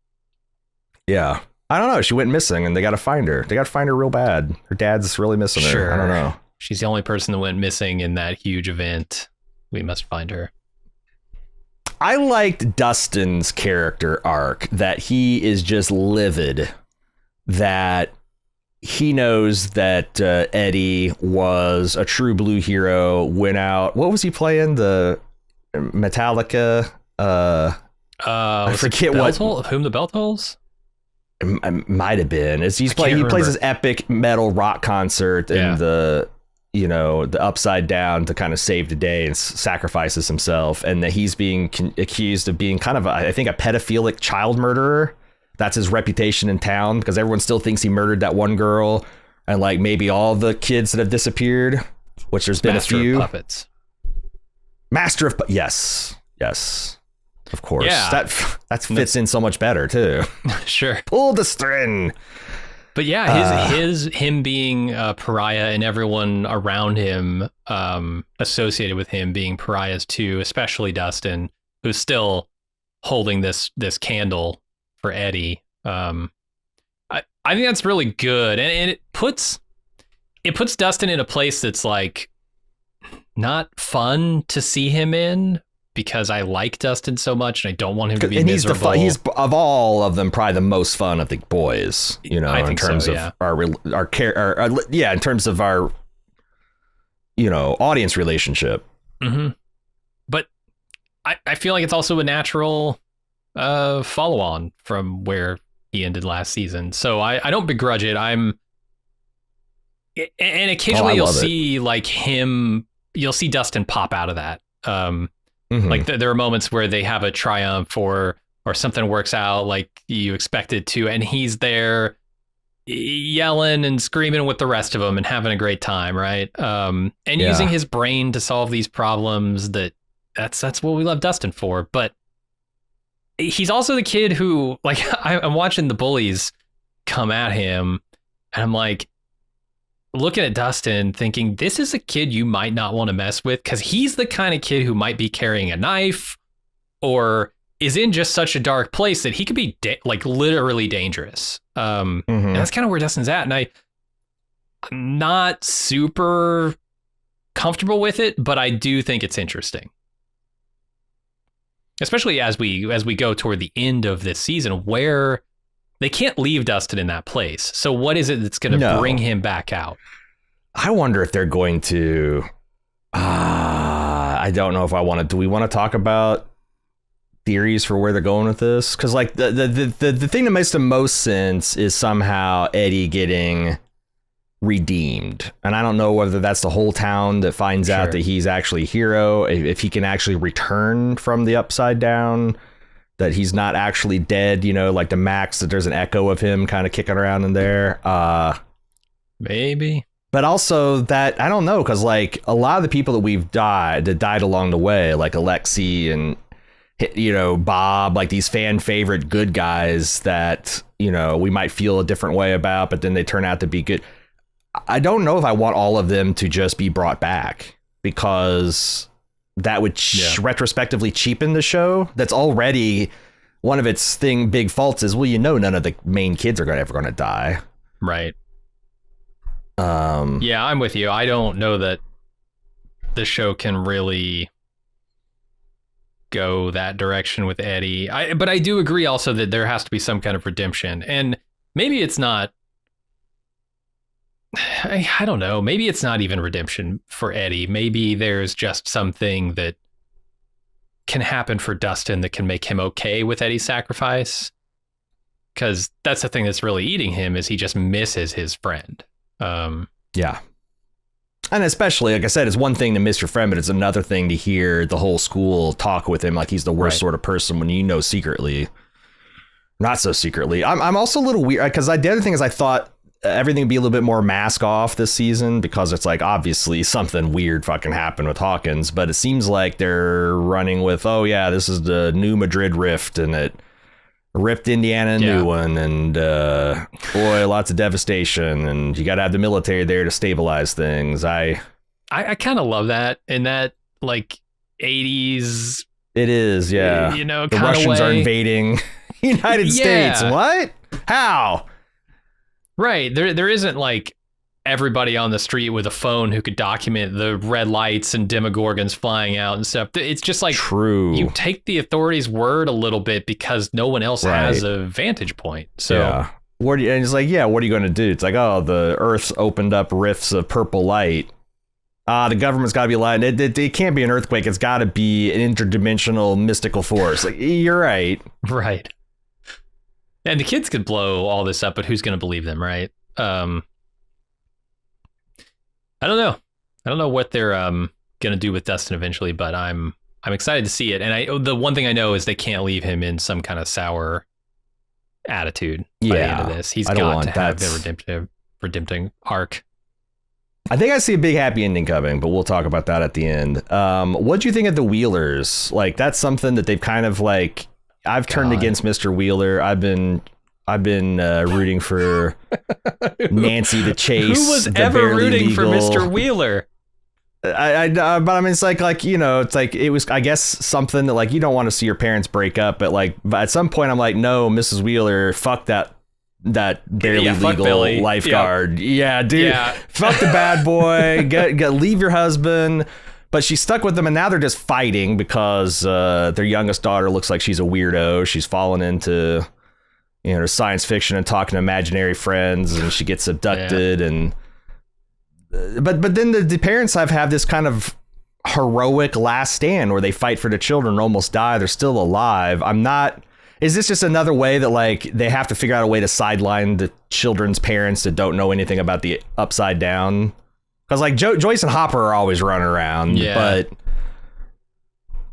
Yeah. I don't know. She went missing, and they got to find her. They got to find her real bad. Her dad's really missing her. I don't know. She's the only person that went missing in that huge event. We must find her. I liked Dustin's character arc, that he is just livid, that he knows that Eddie was a true blue hero, went out. What was he playing? The Metallica. I forget what. Of Whom the Bell Tolls? Might have been. He plays this epic metal rock concert in the Upside Down to kind of save the day, and sacrifices himself, and that he's being accused of being kind of, I think, a pedophilic child murderer. That's his reputation in town, because everyone still thinks he murdered that one girl, and like maybe all the kids that have disappeared, which there's been a few. Master of Puppets. Master of yes. Of course. Yeah. That fits in so much better too. Sure. Pull the string. But yeah, him being a pariah and everyone around him associated with him being pariahs too, especially Dustin, who's still holding this candle for Eddie. I think that's really good, and it puts Dustin in a place that's like not fun to see him in, because I like Dustin so much and I don't want him to be miserable. He's of all of them probably the most fun of the boys, in terms of our in terms of our audience relationship. Mm-hmm. But I feel like it's also a natural follow on from where he ended last season. So I don't begrudge it. And occasionally you'll see like him, you'll see Dustin pop out of that. Like there are moments where they have a triumph or something works out like you expected to, and he's there yelling and screaming with the rest of them and having a great time, right? And using his brain to solve these problems. That's what we love Dustin for. But he's also the kid who, like, I'm watching the bullies come at him, and I'm like, looking at Dustin thinking, this is a kid you might not want to mess with, because he's the kind of kid who might be carrying a knife or is in just such a dark place that he could be like literally dangerous. And that's kind of where Dustin's at. And I'm not super comfortable with it, but I do think it's interesting. Especially as we go toward the end of this season, where they can't leave Dustin in that place. So what is it that's going to bring him back out? I wonder if they're going to. I don't know if I want to. Do we want to talk about theories for where they're going with this? Because like the thing that makes the most sense is somehow Eddie getting redeemed, and I don't know whether that's the whole town that finds out that he's actually a hero, if he can actually return from the upside down, that he's not actually dead, you know, like the Max, that there's an echo of him kind of kicking around in there. Maybe. But also that, I don't know, because like a lot of the people that died along the way, like Alexi and, you know, Bob, like these fan favorite good guys that, you know, we might feel a different way about, but then they turn out to be good. I don't know if I want all of them to just be brought back, because that would retrospectively cheapen the show. That's already one of its big faults is, well, you know, none of the main kids are ever going to die. Right. Yeah, I'm with you. I don't know that the show can really go that direction with Eddie. But I do agree also that there has to be some kind of redemption. And maybe it's not, I don't know, maybe it's not even redemption for Eddie. Maybe there's just something that can happen for Dustin that can make him okay with Eddie's sacrifice. Because that's the thing that's really eating him, is he just misses his friend. Yeah. And especially, like I said, it's one thing to miss your friend, but it's another thing to hear the whole school talk with him like he's the worst sort of person, when you know secretly, not so secretly. I'm also a little weird, because the other thing is I thought everything would be a little bit more mask off this season, because it's like obviously something weird fucking happened with Hawkins, but it seems like they're running with, oh yeah, this is the new Madrid rift, and it ripped Indiana a new one, and boy, lots of devastation, and you got to have the military there to stabilize things. I kind of love that, in that like 80s. It is, yeah. You know, the Russians are invading United States. What? How? Right. There isn't like everybody on the street with a phone who could document the red lights and Demogorgons flying out and stuff. It's just like, true, you take the authorities' word a little bit because no one else has a vantage point. So and it's like, what are you going to do? It's like, oh, the Earth's opened up rifts of purple light. The government's got to be lying. It can't be an earthquake. It's got to be an interdimensional mystical force. Like, you're right. Right. And the kids could blow all this up, but who's going to believe them, right? I don't know. I don't know what they're gonna do with Dustin eventually, but I'm excited to see it. And the one thing I know is they can't leave him in some kind of sour attitude by the end of this. He's got to have the redempting arc. I think I see a big happy ending coming, but we'll talk about that at the end. What do you think of the Wheelers? Like, that's something that they've kind of like. I've turned against Mr. Wheeler. I've been rooting for Nancy the Chase. Who was ever rooting for Mr. Wheeler? But I mean, it's like, you know, it's like, it was, I guess, something that like, you don't want to see your parents break up, but like, at some point I'm like, no, Mrs. Wheeler, fuck that barely legal lifeguard. Yeah, dude. Yeah. Fuck the bad boy. Get leave your husband. But she's stuck with them, and now they're just fighting because their youngest daughter looks like she's a weirdo. She's fallen into, you know, science fiction and talking to imaginary friends, and she gets abducted. And but then the parents have this kind of heroic last stand where they fight for the children and almost die. They're still alive. Is this just another way that like they have to figure out a way to sideline the children's parents that don't know anything about the upside down? Because like Joyce and Hopper are always running around, but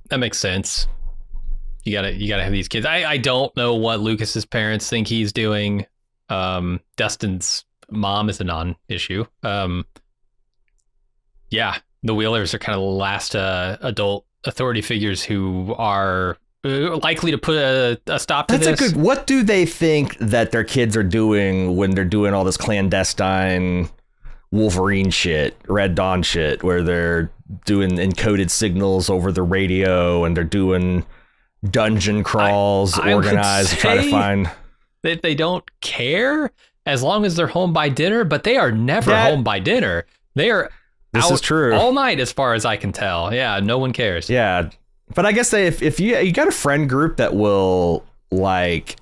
that makes sense. You gotta have these kids. I don't know what Lucas's parents think he's doing. Dustin's mom is a non-issue. Yeah, the Wheelers are kind of the last adult authority figures who are likely to put a stop to this. What do they think that their kids are doing when they're doing all this clandestine Wolverine shit, Red Dawn shit, where they're doing encoded signals over the radio and they're doing dungeon crawls organized to try to find that they don't care as long as they're home by dinner, but they are never home by dinner. They are this is true all night as far as I can tell. Yeah, no one cares. Yeah, but I guess if you got a friend group that will like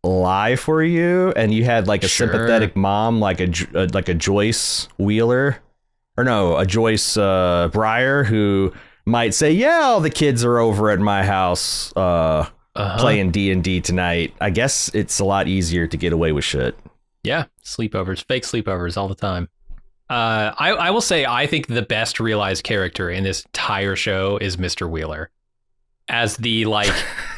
lie for you, and you had like a sympathetic mom like a Joyce Wheeler, or no, a Joyce Breyer, who might say, yeah, all the kids are over at my house playing D&D tonight. I guess it's a lot easier to get away with shit. Yeah, sleepovers, fake sleepovers all the time. I will say I think the best realized character in this entire show is Mr. Wheeler, as the like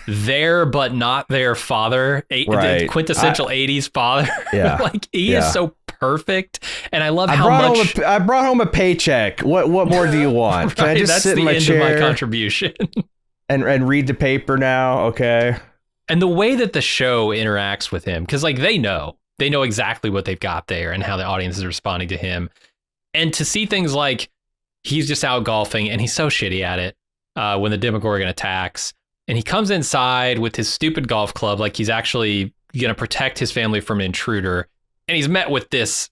there but not their father, the quintessential 80s father. Yeah, like he is so perfect, and I love how much I brought home a paycheck. What more do you want? Can I just sit in my chair? That's the end of my contribution. and read the paper now, okay? And the way that the show interacts with him, because like they know exactly what they've got there and how the audience is responding to him. And to see things like he's just out golfing and he's so shitty at it when the Demogorgon attacks, and he comes inside with his stupid golf club like he's actually going to protect his family from an intruder, and he's met with this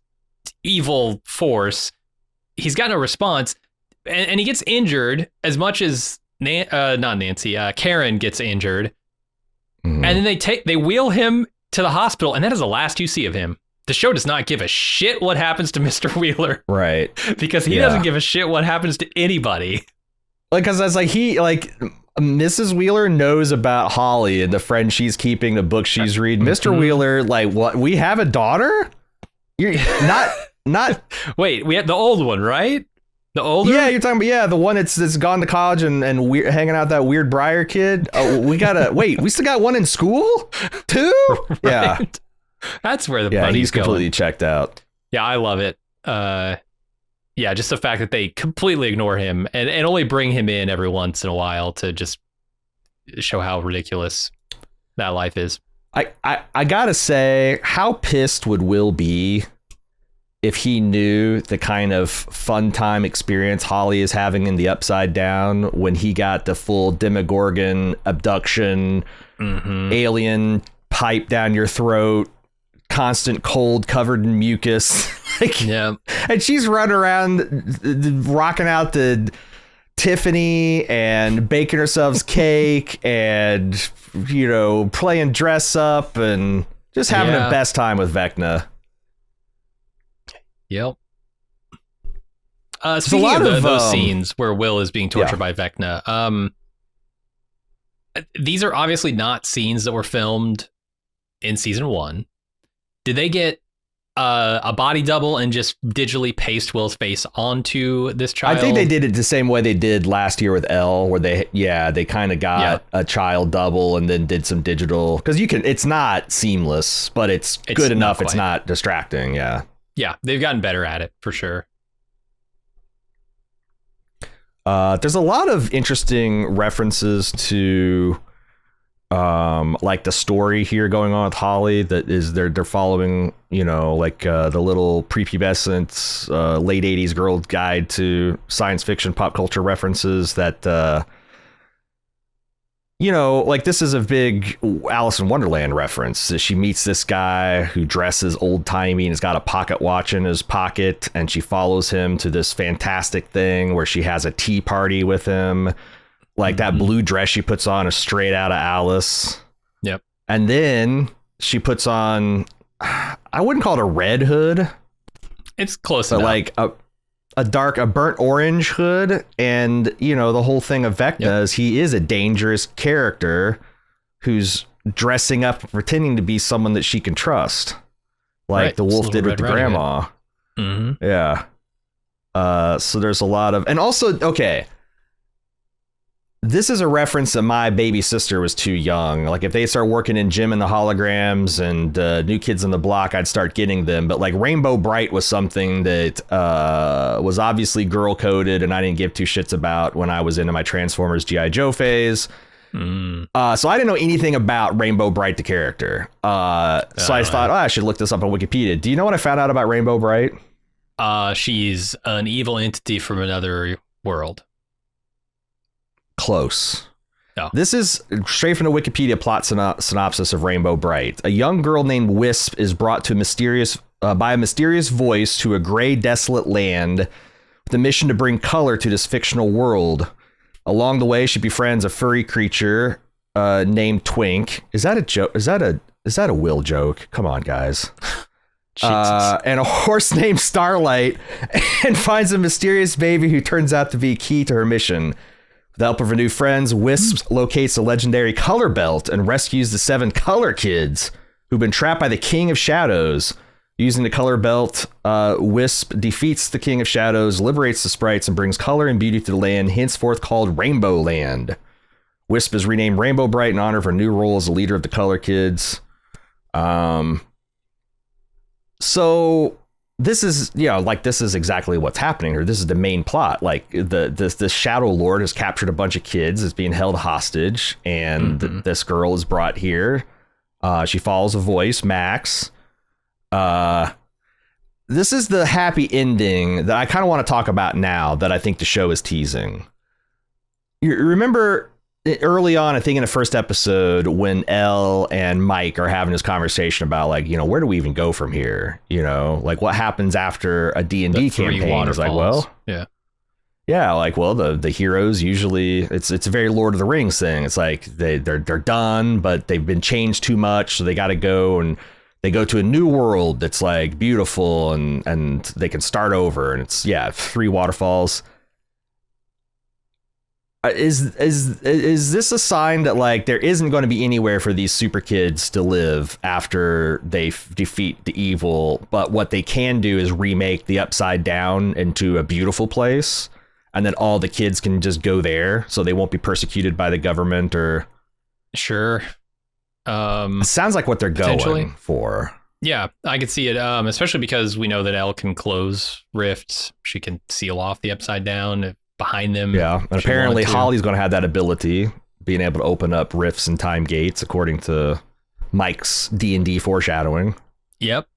evil force. He's got no response, and he gets injured as much as Karen gets injured. Mm-hmm. And then they wheel him to the hospital, and that is the last you see of him. The show does not give a shit what happens to Mr. Wheeler. Right. Because he doesn't give a shit what happens to anybody. Like, because that's like Mrs. Wheeler knows about Holly and the friend she's keeping, the book she's reading. Mr. Wheeler, like, what? We have a daughter? You're not. Wait, we have the old one, right? The older? Yeah, you're talking about, the one that's gone to college and hanging out with that weird Breyer kid. Oh, we still got one in school too? Right. Yeah. That's where the buddy's completely going. Checked out. Yeah, I love it. Just the fact that they completely ignore him and only bring him in every once in a while to just show how ridiculous that life is. I gotta say, how pissed would Will be if he knew the kind of fun time experience Holly is having in the Upside Down when he got the full Demogorgon abduction, alien pipe down your throat, constant cold covered in mucus. And she's running around rocking out the Tiffany and baking herself cake and, playing dress up and just having the best time with Vecna. Yep. Speaking of those scenes where Will is being tortured by Vecna, these are obviously not scenes that were filmed in season 1. Did they get a body double and just digitally paste Will's face onto this child? I think they did it the same way they did last year with Elle, where they kind of got a child double and then did some digital, because it's not seamless, but it's good enough. It's not distracting. Yeah, they've gotten better at it for sure. There's a lot of interesting references to like the story here going on with Holly, that is they're following, the little prepubescent late 80s girl guide to science fiction pop culture references that this is a big Alice in Wonderland reference. She meets this guy who dresses old timey and has got a pocket watch in his pocket, and she follows him to this fantastic thing where she has a tea party with him. Like that blue dress she puts on is straight out of Alice. Yep. And then she puts on, I wouldn't call it a red hood. It's close enough. Like a burnt orange hood. And, the whole thing of Vecna is he is a dangerous character who's dressing up and pretending to be someone that she can trust. Like the wolf did with the grandma. Mm-hmm. Yeah. So there's a lot of, and also, okay. This is a reference that my baby sister was too young. Like if they start working in Jim and the Holograms and New Kids on the Block, I'd start getting them. But like Rainbow Bright was something that was obviously girl coded and I didn't give two shits about when I was into my Transformers G.I. Joe phase. So I didn't know anything about Rainbow Bright, the character. So I thought, I should look this up on Wikipedia. Do you know what I found out about Rainbow Bright? She's an evil entity from another world. Close. Oh. This is straight from the Wikipedia plot synopsis of Rainbow Bright. A young girl named Wisp is brought to by a mysterious voice to a gray, desolate land with the mission to bring color to this fictional world. Along the way, she befriends a furry creature named Twink. Is that a joke? Is that a Will joke? Come on, guys. And a horse named Starlight, and finds a mysterious baby who turns out to be key to her mission. With the help of her new friends, Wisp locates a legendary color belt and rescues the 7 color kids who've been trapped by the King of Shadows. Using the color belt, Wisp defeats the King of Shadows, liberates the sprites, and brings color and beauty to the land, henceforth called Rainbow Land. Wisp is renamed Rainbow Bright in honor of her new role as the leader of the color kids. So this is, this is exactly what's happening here. This is the main plot. Like this Shadow Lord has captured a bunch of kids, is being held hostage, and this girl is brought here. She follows a voice, Max. This is the happy ending that I kind of want to talk about now that I think the show is teasing. You remember early on, I think in the first episode, when Elle and Mike are having this conversation about where do we even go from here? Like what happens after a D&D campaign? Is like, well, yeah, the heroes usually it's a very Lord of the Rings thing. It's like they're done, but they've been changed too much, so they got to go and they go to a new world that's like beautiful and they can start over. And it's 3 waterfalls. Is this a sign that there isn't going to be anywhere for these super kids to live after they defeat the evil, but what they can do is remake the Upside Down into a beautiful place, and then all the kids can just go there, so they won't be persecuted by the government or... Sure. It sounds like what they're going for. Yeah, I could see it, especially because we know that Elle can close rifts. She can seal off the Upside Down behind them. Yeah, and apparently Holly's going to have that ability, being able to open up rifts and time gates, according to Mike's D&D foreshadowing. Yep.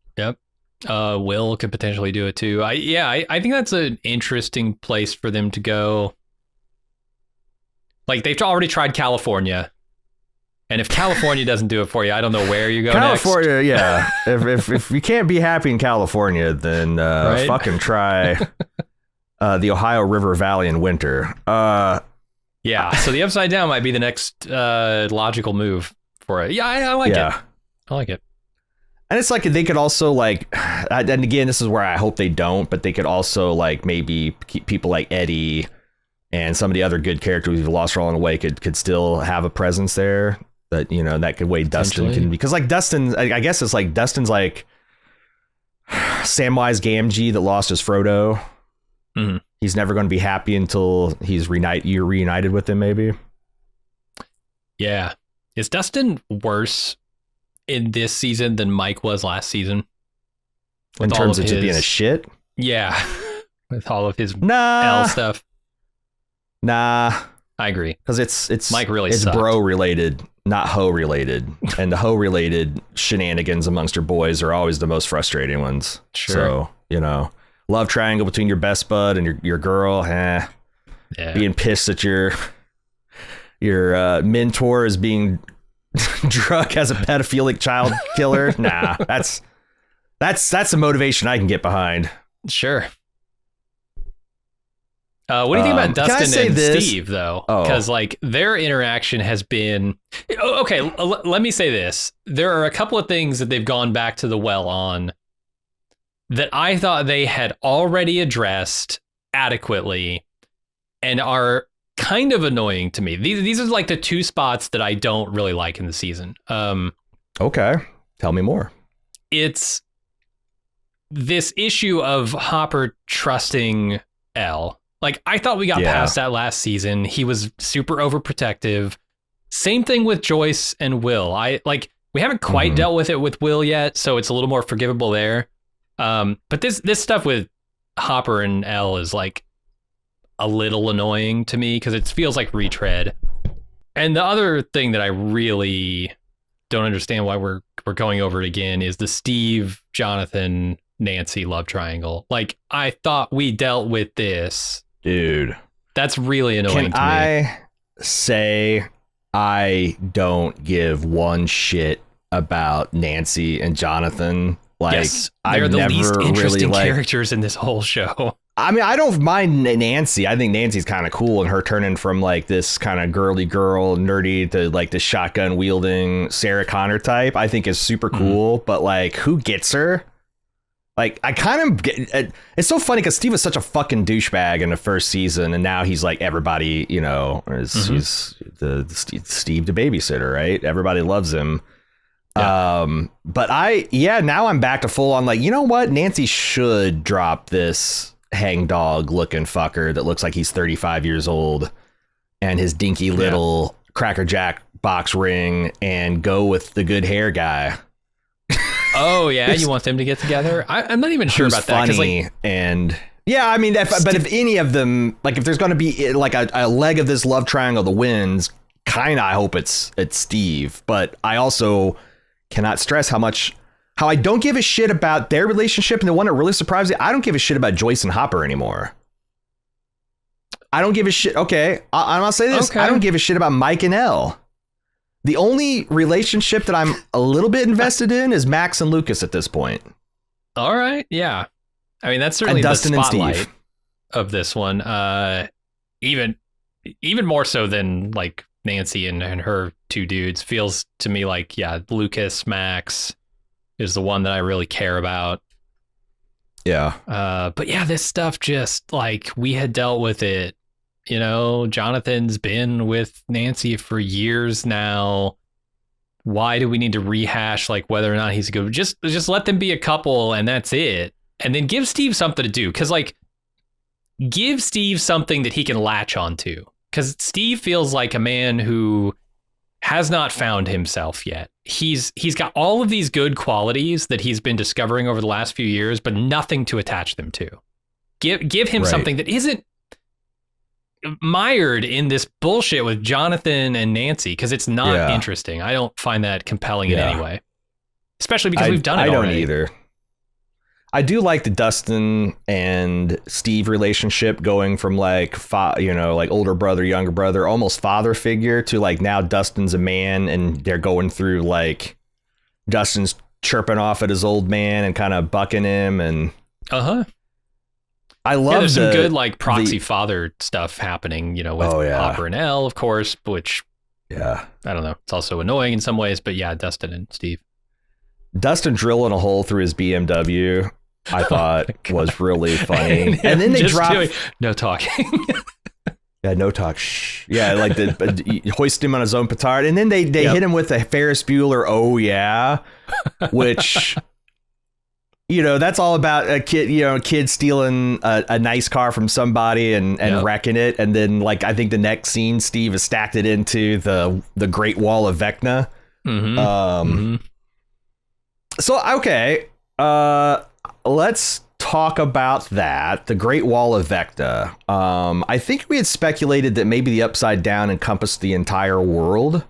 Will could potentially do it too. I think that's an interesting place for them to go. Like, they've already tried California. And if California doesn't do it for you, I don't know where you go California, next. Yeah. if you can't be happy in California, then right? Fucking try the Ohio River Valley in winter. Yeah, so the Upside Down might be the next logical move for it. Yeah, I like it. I like it. And it's like they could also and again, this is where I hope they don't, but they could also maybe keep people like Eddie and some of the other good characters we've lost along the way could still have a presence there. That that could way Dustin can, because Dustin, I guess it's Dustin's like Samwise Gamgee that lost his Frodo. Mm-hmm. He's never going to be happy until you're reunited with him, maybe. Yeah. Is Dustin worse in this season than Mike was last season? In terms of just being a shit? Yeah. With all of his L stuff. Nah. I agree. Because it's Mike really it's sucked. bro related, not hoe related. And the hoe related shenanigans amongst your boys are always the most frustrating ones. Sure. So, love triangle between your best bud and your girl. Yeah. Being pissed that your mentor is being drug as a pedophilic child killer. Nah, that's a motivation I can get behind. Sure. What do you think about Dustin and Steve, though? Because their interaction has been okay. Let me say this: there are a couple of things that they've gone back to the well on that I thought they had already addressed adequately, and are kind of annoying to me. These are the 2 spots that I don't really like in the season. Okay, tell me more. It's this issue of Hopper trusting Elle. Like, I thought we got past that last season. He was super overprotective. Same thing with Joyce and Will. We haven't quite dealt with it with Will yet, so it's a little more forgivable there. But this stuff with Hopper and Elle is like a little annoying to me because it feels like retread. And the other thing that I really don't understand why we're going over it again is the Steve, Jonathan, Nancy love triangle. Like, I thought we dealt with this. Dude. That's really annoying to me. Can I say I don't give one shit about Nancy and Jonathan? Like, yes, they're the least interesting characters in this whole show. I mean, I don't mind Nancy. I think Nancy's kind of cool, and her turning from like this kind of girly girl, nerdy, to like the shotgun wielding Sarah Connor type, I think is super cool. But like, who gets her? Like, I kind of get. It's so funny because Steve was such a fucking douchebag in the first season, and now he's like everybody, you know, he's the Steve the babysitter, right? Everybody loves him. Yeah. But now I'm back to full on like, you know what? Nancy should drop this hangdog looking fucker that looks like he's 35 years old and his dinky little Cracker Jack box ring and go with the good hair guy. Oh yeah, you want them to get together? I'm not even sure about that. Funny and yeah, I mean, but if any of them, like if there's going to be like a leg of this love triangle that wins, kind of I hope it's Steve. But I also cannot stress how I don't give a shit about their relationship. And the one that really surprised me, I don't give a shit about Joyce and Hopper anymore. I don't give a shit. Okay, I'm gonna say this. Okay. I don't give a shit about Mike and Elle. The only relationship that I'm a little bit invested in is Max and Lucas at this point. All right. Yeah. I mean, that's certainly the spotlight of this one. Even more so than like Nancy and her two dudes. Feels to me like, yeah, Lucas, Max is the one that I really care about. Yeah. But yeah, this stuff just like we had dealt with it. You know, Jonathan's been with Nancy for years now. Why do we need to rehash like whether or not he's good? Just let them be a couple and that's it. And then give Steve something to do. Cause like give Steve something that he can latch onto. Cause Steve feels like a man who has not found himself yet. He's got all of these good qualities that he's been discovering over the last few years, but nothing to attach them to. Give him something that isn't mired in this bullshit with Jonathan and Nancy, because it's not interesting. I don't find that compelling in any way, especially because we've done it already. I don't either. I do like the Dustin and Steve relationship going from like, like older brother, younger brother, almost father figure to like now Dustin's a man and they're going through like Dustin's chirping off at his old man and kind of bucking him and I love there's some good like proxy father stuff happening, with Hopper and Elle, of course, which I don't know. It's also annoying in some ways, but yeah, Dustin and Steve. Dustin drilling a hole through his BMW, I thought was really funny. And then they dropped no talking. No talk. Shh. Yeah, like hoist him on his own petard. And then they hit him with a Ferris Bueller, oh yeah, which that's all about a kid stealing a nice car from somebody and wrecking it. And then like I think the next scene, Steve has stacked it into the Great Wall of Vecna. So okay, let's talk about that. The Great Wall of Vecna. I think we had speculated that maybe the Upside Down encompassed the entire world.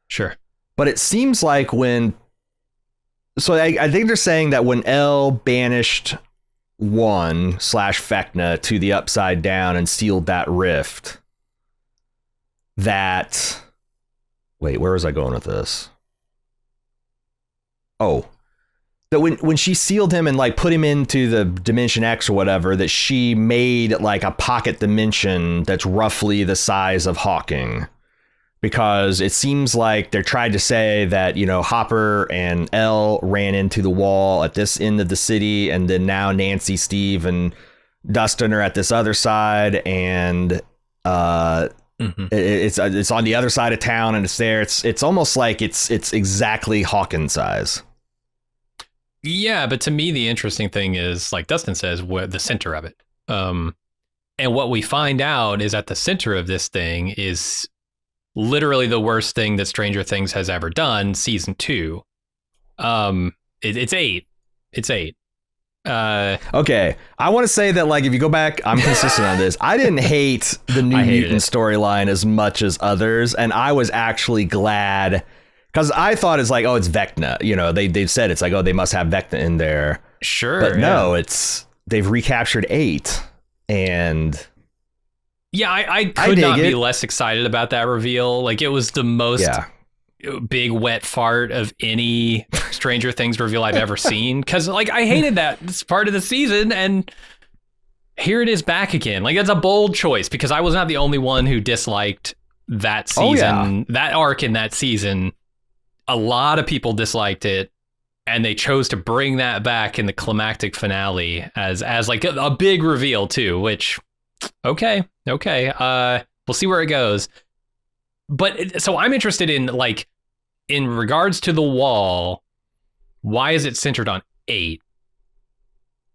Sure, but it seems like I think they're saying that when Elle banished Vecna to the Upside Down and sealed that rift, wait, where was I going with this? Oh, that when she sealed him and like put him into the Dimension X or whatever, that she made like a pocket dimension that's roughly the size of Hawking. Because it seems like they're trying to say that, Hopper and Elle ran into the wall at this end of the city. And then now Nancy, Steve and Dustin are at this other side. And it's on the other side of town and it's there. It's almost like it's exactly Hawkins size. Yeah, but to me, the interesting thing is, like Dustin says, the center of it. And what we find out is at the center of this thing is literally the worst thing that Stranger Things has ever done, season 2. It's 8. It's 8. Okay, I want to say that, like, if you go back, I'm consistent on this. I didn't hate the New Mutant storyline as much as others, and I was actually glad because I thought it's like, oh, it's Vecna. You know, they've said it's like, oh, they must have Vecna in there. Sure, but no, it's they've recaptured 8, and yeah, I could not be less excited about that reveal. Like, it was the most big wet fart of any Stranger Things reveal I've ever seen, because like I hated that part of the season, and here it is back again. Like, that's a bold choice because I was not the only one who disliked that season, that arc in that season. A lot of people disliked it, and they chose to bring that back in the climactic finale as like a big reveal too, which okay, we'll see where it goes. But so I'm interested in, like, in regards to the wall, why is it centered on 8?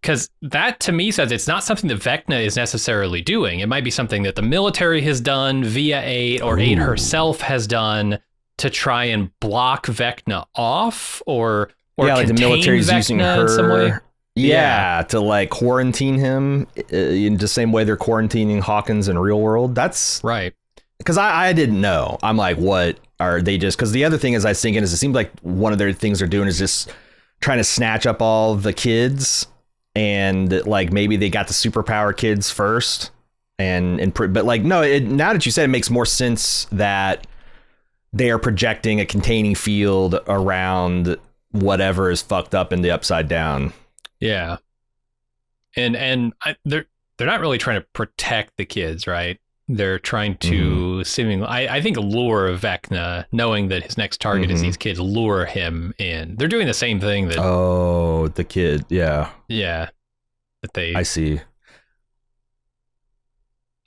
Because that to me says it's not something that Vecna is necessarily doing. It might be something that the military has done via 8, or 8 herself has done to try and block Vecna off, or like the military's Vecna using her in some way. Yeah, to like quarantine him in the same way they're quarantining Hawkins in real world. That's right. Because I didn't know. I'm like, what are they just? Because the other thing is, I was thinking is, it seems like one of their things they're doing is just trying to snatch up all the kids, and like maybe they got the superpower kids first, but like no. Now that you said it, makes more sense that they are projecting a containing field around whatever is fucked up in the Upside Down. Yeah, and they're not really trying to protect the kids, right? They're trying to seemingly, I think, lure Vecna, knowing that his next target is these kids, lure him in. They're doing the same thing that... Oh, the kid, yeah. Yeah. I see.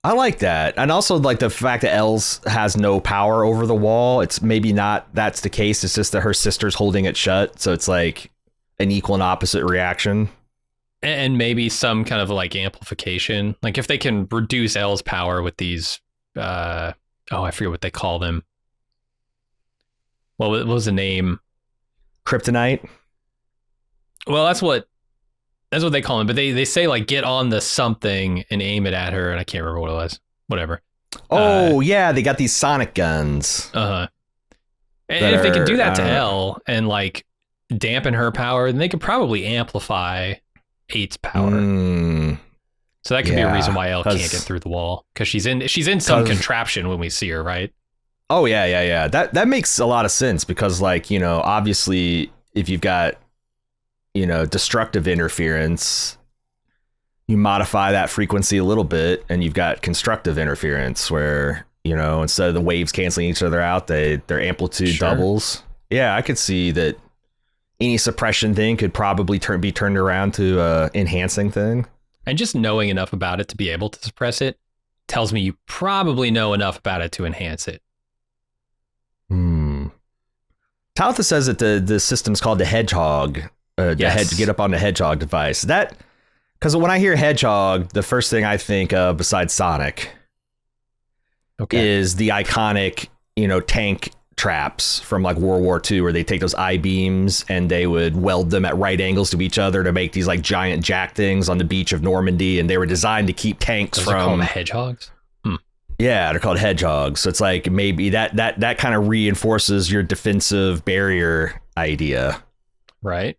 I like that. And also, like, the fact that Els has no power over the wall. It's maybe not that's the case. It's just that her sister's holding it shut. So it's like an equal and opposite reaction. And maybe some kind of like amplification. Like if they can reduce L's power with these, I forget what they call them. What was the name? Kryptonite. Well, that's what they call them. But they say like get on the something and aim it at her, and I can't remember what it was. Whatever. Oh yeah, they got these sonic guns. And if they can do that to L and like dampen her power, then they could probably amplify 8's power. So that could be a reason why Elle can't get through the wall, because she's in some contraption when we see her, right? Oh yeah. That makes a lot of sense, because like, you know, obviously if you've got, you know, destructive interference, you modify that frequency a little bit, and you've got constructive interference where, you know, instead of the waves canceling each other out, their amplitude doubles. Yeah, I could see that. Any suppression thing could probably be turned around to enhancing thing. And just knowing enough about it to be able to suppress it tells me you probably know enough about it to enhance it. Talitha says that the system's called the Hedgehog. Get up on the Hedgehog device. That, because when I hear Hedgehog, the first thing I think of besides Sonic is the iconic, you know, tank traps from like World War II, where they take those I-beams and they would weld them at right angles to each other to make these like giant jack things on the beach of Normandy, and they were designed to keep tanks from... Those are called hedgehogs? Yeah, they're called hedgehogs. So it's like maybe that kind of reinforces your defensive barrier idea. Right.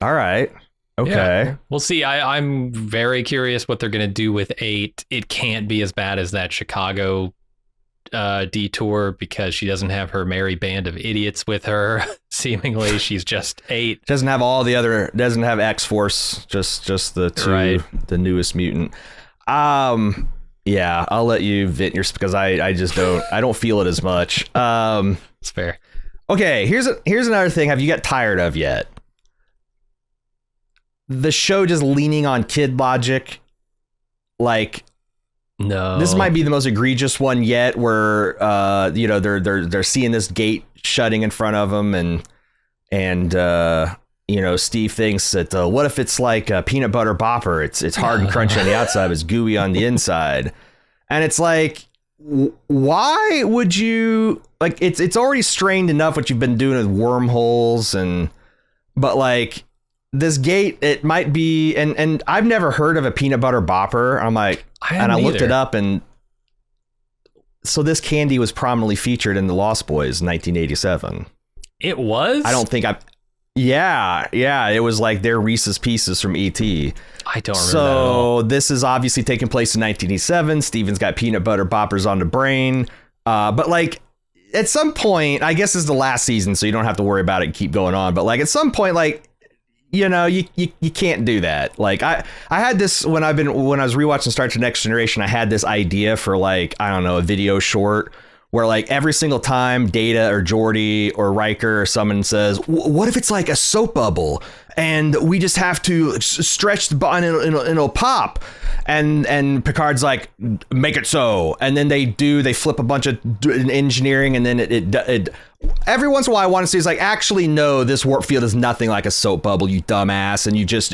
All right. Okay. Yeah. We'll see. I'm very curious what they're going to do with 8. It can't be as bad as that Chicago detour, because she doesn't have her merry band of idiots with her. Seemingly she's just 8. Doesn't have X-Force, just the two, right. The newest mutant. Yeah, I'll let you vent yours, because I don't feel it as much. It's fair. Okay, here's another thing. Have you got tired of yet? The show just leaning on kid logic. Like, no, this might be the most egregious one yet, where they're seeing this gate shutting in front of them, and Steve thinks that what if it's like a peanut butter bopper? It's hard and crunchy on the outside, but it's gooey on the inside. And it's like, why would you like it's already strained enough what you've been doing with wormholes but like this gate, it might be and I've never heard of a peanut butter bopper. I'm like, I looked it up, and so this candy was prominently featured in The Lost Boys in 1987. It was? I don't think Yeah, it was like their Reese's Pieces from E.T. I don't remember. So this is obviously taking place in 1987. Steven's got peanut butter boppers on the brain. But like at some point, I guess this is the last season, so you don't have to worry about it and keep going on. But like at some point, like, you can't do that. Like I had this when I was rewatching Star Trek Next Generation, I had this idea for like, I don't know, a video short where like every single time Data or Geordi or Riker or someone says, what if it's like a soap bubble and we just have to stretch the button and it'll pop, and Picard's like, make it so, and then they flip a bunch of engineering, and then it every once in a while I want to see is like, actually no, this warp field is nothing like a soap bubble, you dumbass, and you just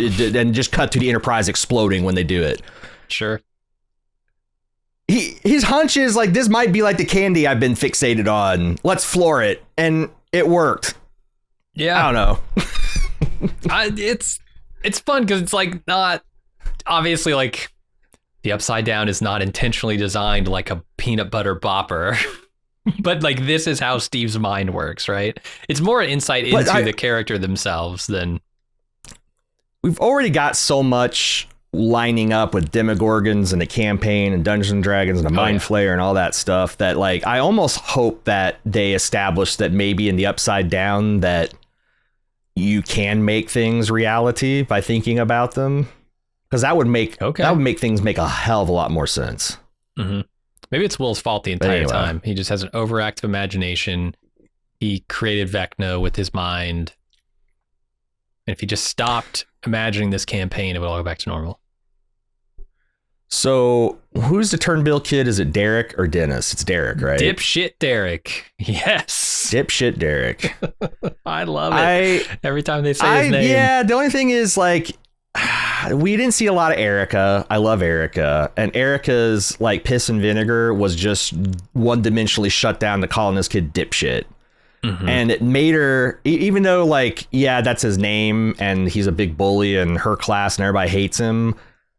cut to the Enterprise exploding when they do it. Sure. His hunch is like, this might be like the candy I've been fixated on. Let's floor it. And it worked. Yeah. I don't know. It's fun because it's like not obviously like the Upside Down is not intentionally designed like a peanut butter bopper. But like this is how Steve's mind works, right? It's more an insight into the character themselves than. We've already got so much lining up with Demogorgons and the campaign and Dungeons and Dragons and the Mind Flayer and all that stuff that like I almost hope that they establish that maybe in the Upside Down that you can make things reality by thinking about them, because that would make things make a hell of a lot more sense. Mm-hmm. Maybe it's Will's fault the entire time. He just has an overactive imagination. He created Vecna with his mind. And if he just stopped imagining this campaign, it would all go back to normal. So who's the Turnbill kid? Is it Derek or Dennis? It's Derek, right? Dipshit Derek. Yes. Dipshit Derek. I love it. Every time they say his name. Yeah, the only thing is like, we didn't see a lot of Erica. I love Erica. And Erica's like piss and vinegar was just one-dimensionally shut down to calling this kid dipshit. Mm-hmm. And it made her, even though like, yeah, that's his name and he's a big bully in her class and everybody hates him.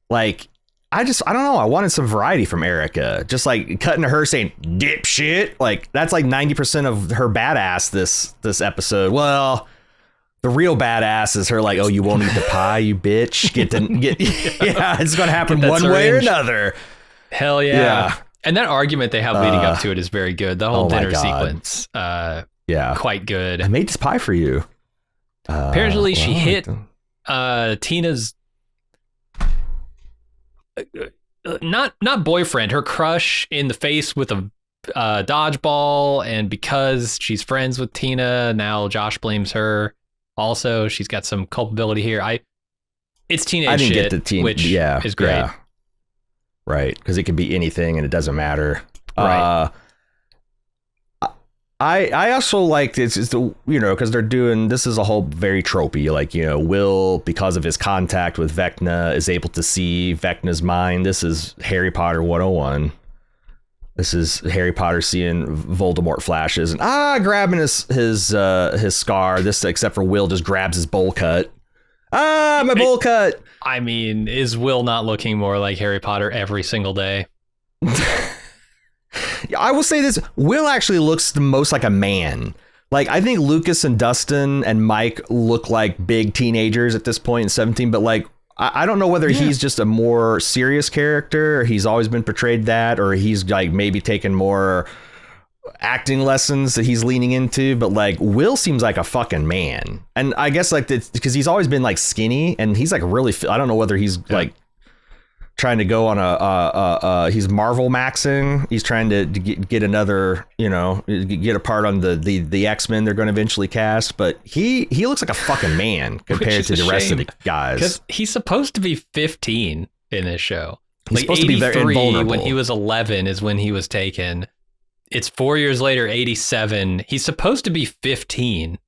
Like, I don't know. I wanted some variety from Erica. Just like cutting to her saying dipshit. Like that's like 90% of her badass this episode. Well, the real badass is her like, oh, you won't eat the pie, you bitch. Yeah, it's going to happen one way or another. Hell yeah. And that argument they have leading up to it is very good. The whole dinner sequence. Yeah, quite good. I made this pie for you. Apparently she hit Tina's not boyfriend, her crush in the face with a dodgeball, and because she's friends with Tina, now Josh blames her. Also, she's got some culpability here. It's teenage shit, which is great. Yeah. Right, because it could be anything and it doesn't matter. Right. I also like this is the, because they're doing, this is a whole very tropey, like, Will, because of his contact with Vecna, is able to see Vecna's mind. This is Harry Potter 101. This is Harry Potter seeing Voldemort flashes and grabbing his scar. This, except for Will, just grabs his bowl cut. My bowl cut. I mean, is Will not looking more like Harry Potter every single day? I will say this, Will actually looks the most like a man. Like, I think Lucas and Dustin and Mike look like big teenagers at this point in 17, but like, I don't know whether he's just a more serious character, or he's always been portrayed that, or he's like maybe taken more acting lessons that he's leaning into, but like Will seems like a fucking man. And I guess like because he's always been like skinny, and he's like really, I don't know whether he's like trying to go on he's Marvel maxing. He's trying to get another, get a part on the X-Men they're going to eventually cast. But he looks like a fucking man compared to the rest of the guys. Because he's supposed to be 15 in this show. He's supposed to be very invulnerable. When he was 11 is when he was taken. It's 4 years later, 87. He's supposed to be 15.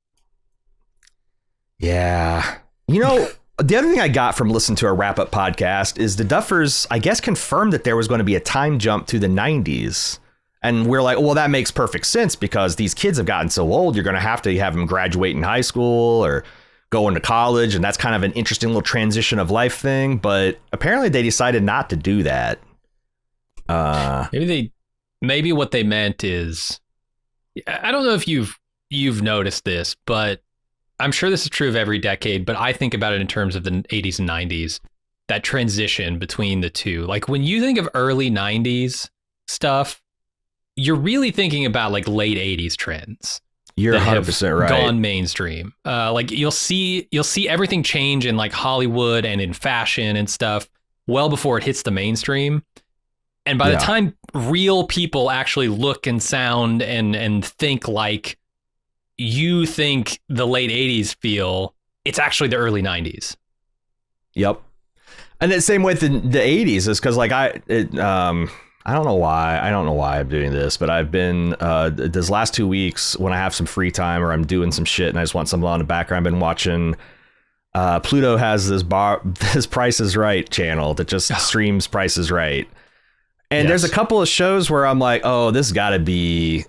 Yeah. You know, the other thing I got from listening to a wrap up podcast is the Duffers, I guess, confirmed that there was going to be a time jump to the 90s. And we're like, well, that makes perfect sense because these kids have gotten so old. You're going to have them graduate in high school or go into college. And that's kind of an interesting little transition of life thing. But apparently they decided not to do that. Maybe what they meant is, I don't know if you've noticed this, but I'm sure this is true of every decade, but I think about it in terms of the 80s and 90s, that transition between the two. Like when you think of early 90s stuff, you're really thinking about like late 80s trends. You're 100% right. Gone mainstream. Like you'll see everything change in like Hollywood and in fashion and stuff well before it hits the mainstream. And by the time real people actually look and sound and think like you think the late 80s feel, it's actually the early 90s. Yep. And the same with the 80s is because like I don't know why I'm doing this, but I've been this last 2 weeks when I have some free time or I'm doing some shit and I just want something on the background, I've been watching Pluto has this Price is Right channel that just streams Price is Right. And there's a couple of shows where I'm like, oh, this gotta be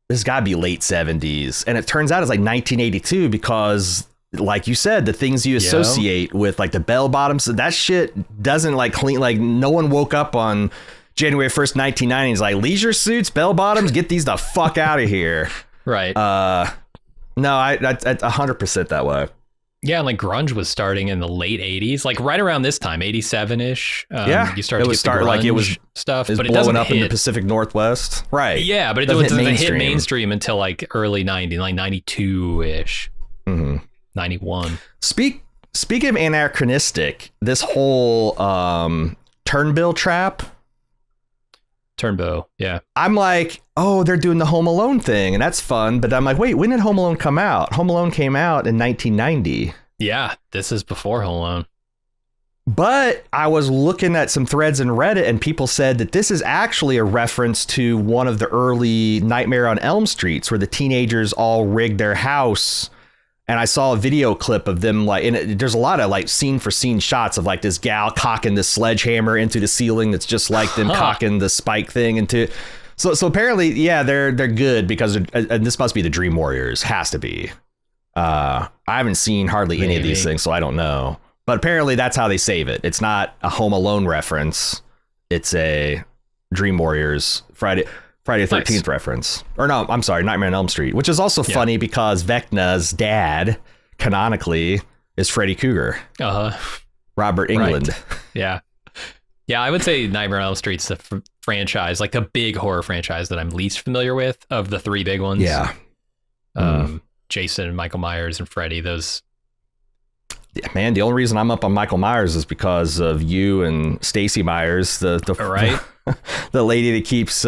late 70s. And it turns out it's like 1982 because like you said, the things you associate with like the bell bottoms, that shit doesn't like clean. Like no one woke up on January 1st, 1990. He's like, leisure suits, bell bottoms, get these the fuck out of here. Right. No, I 100% that way. Yeah, and like grunge was starting in the late 80s, like right around this time, 87-ish. You started to get the grunge like it was stuff, but it doesn't up hit in the Pacific Northwest. Right. Yeah, but it doesn't hit mainstream until like early 90s, like 92-ish. 91. Speaking of anachronistic, this whole Turnbill trap. Turnbow, yeah. I'm like, oh, they're doing the Home Alone thing, and that's fun. But I'm like, wait, when did Home Alone come out? Home Alone came out in 1990. Yeah, this is before Home Alone. But I was looking at some threads in Reddit, and people said that this is actually a reference to one of the early Nightmare on Elm Streets, where the teenagers all rigged their house. And I saw a video clip of them like, and there's a lot of like scene for scene shots of like this gal cocking this sledgehammer into the ceiling. That's just like them cocking the spike thing into. So apparently, yeah, they're good because and this must be the Dream Warriors. Has to be. I haven't seen hardly any of these things, so I don't know. But apparently that's how they save it. It's not a Home Alone reference. It's a Dream Warriors Friday the 13th reference. Or no, I'm sorry, Nightmare on Elm Street, which is also funny because Vecna's dad, canonically, is Freddy Krueger. Robert Englund. Right. Yeah. Yeah, I would say Nightmare on Elm Street's the franchise, like the big horror franchise that I'm least familiar with of the three big ones. Yeah. Jason and Michael Myers and Freddy, those. Yeah, man, the only reason I'm up on Michael Myers is because of you and Stacy Myers, the lady that keeps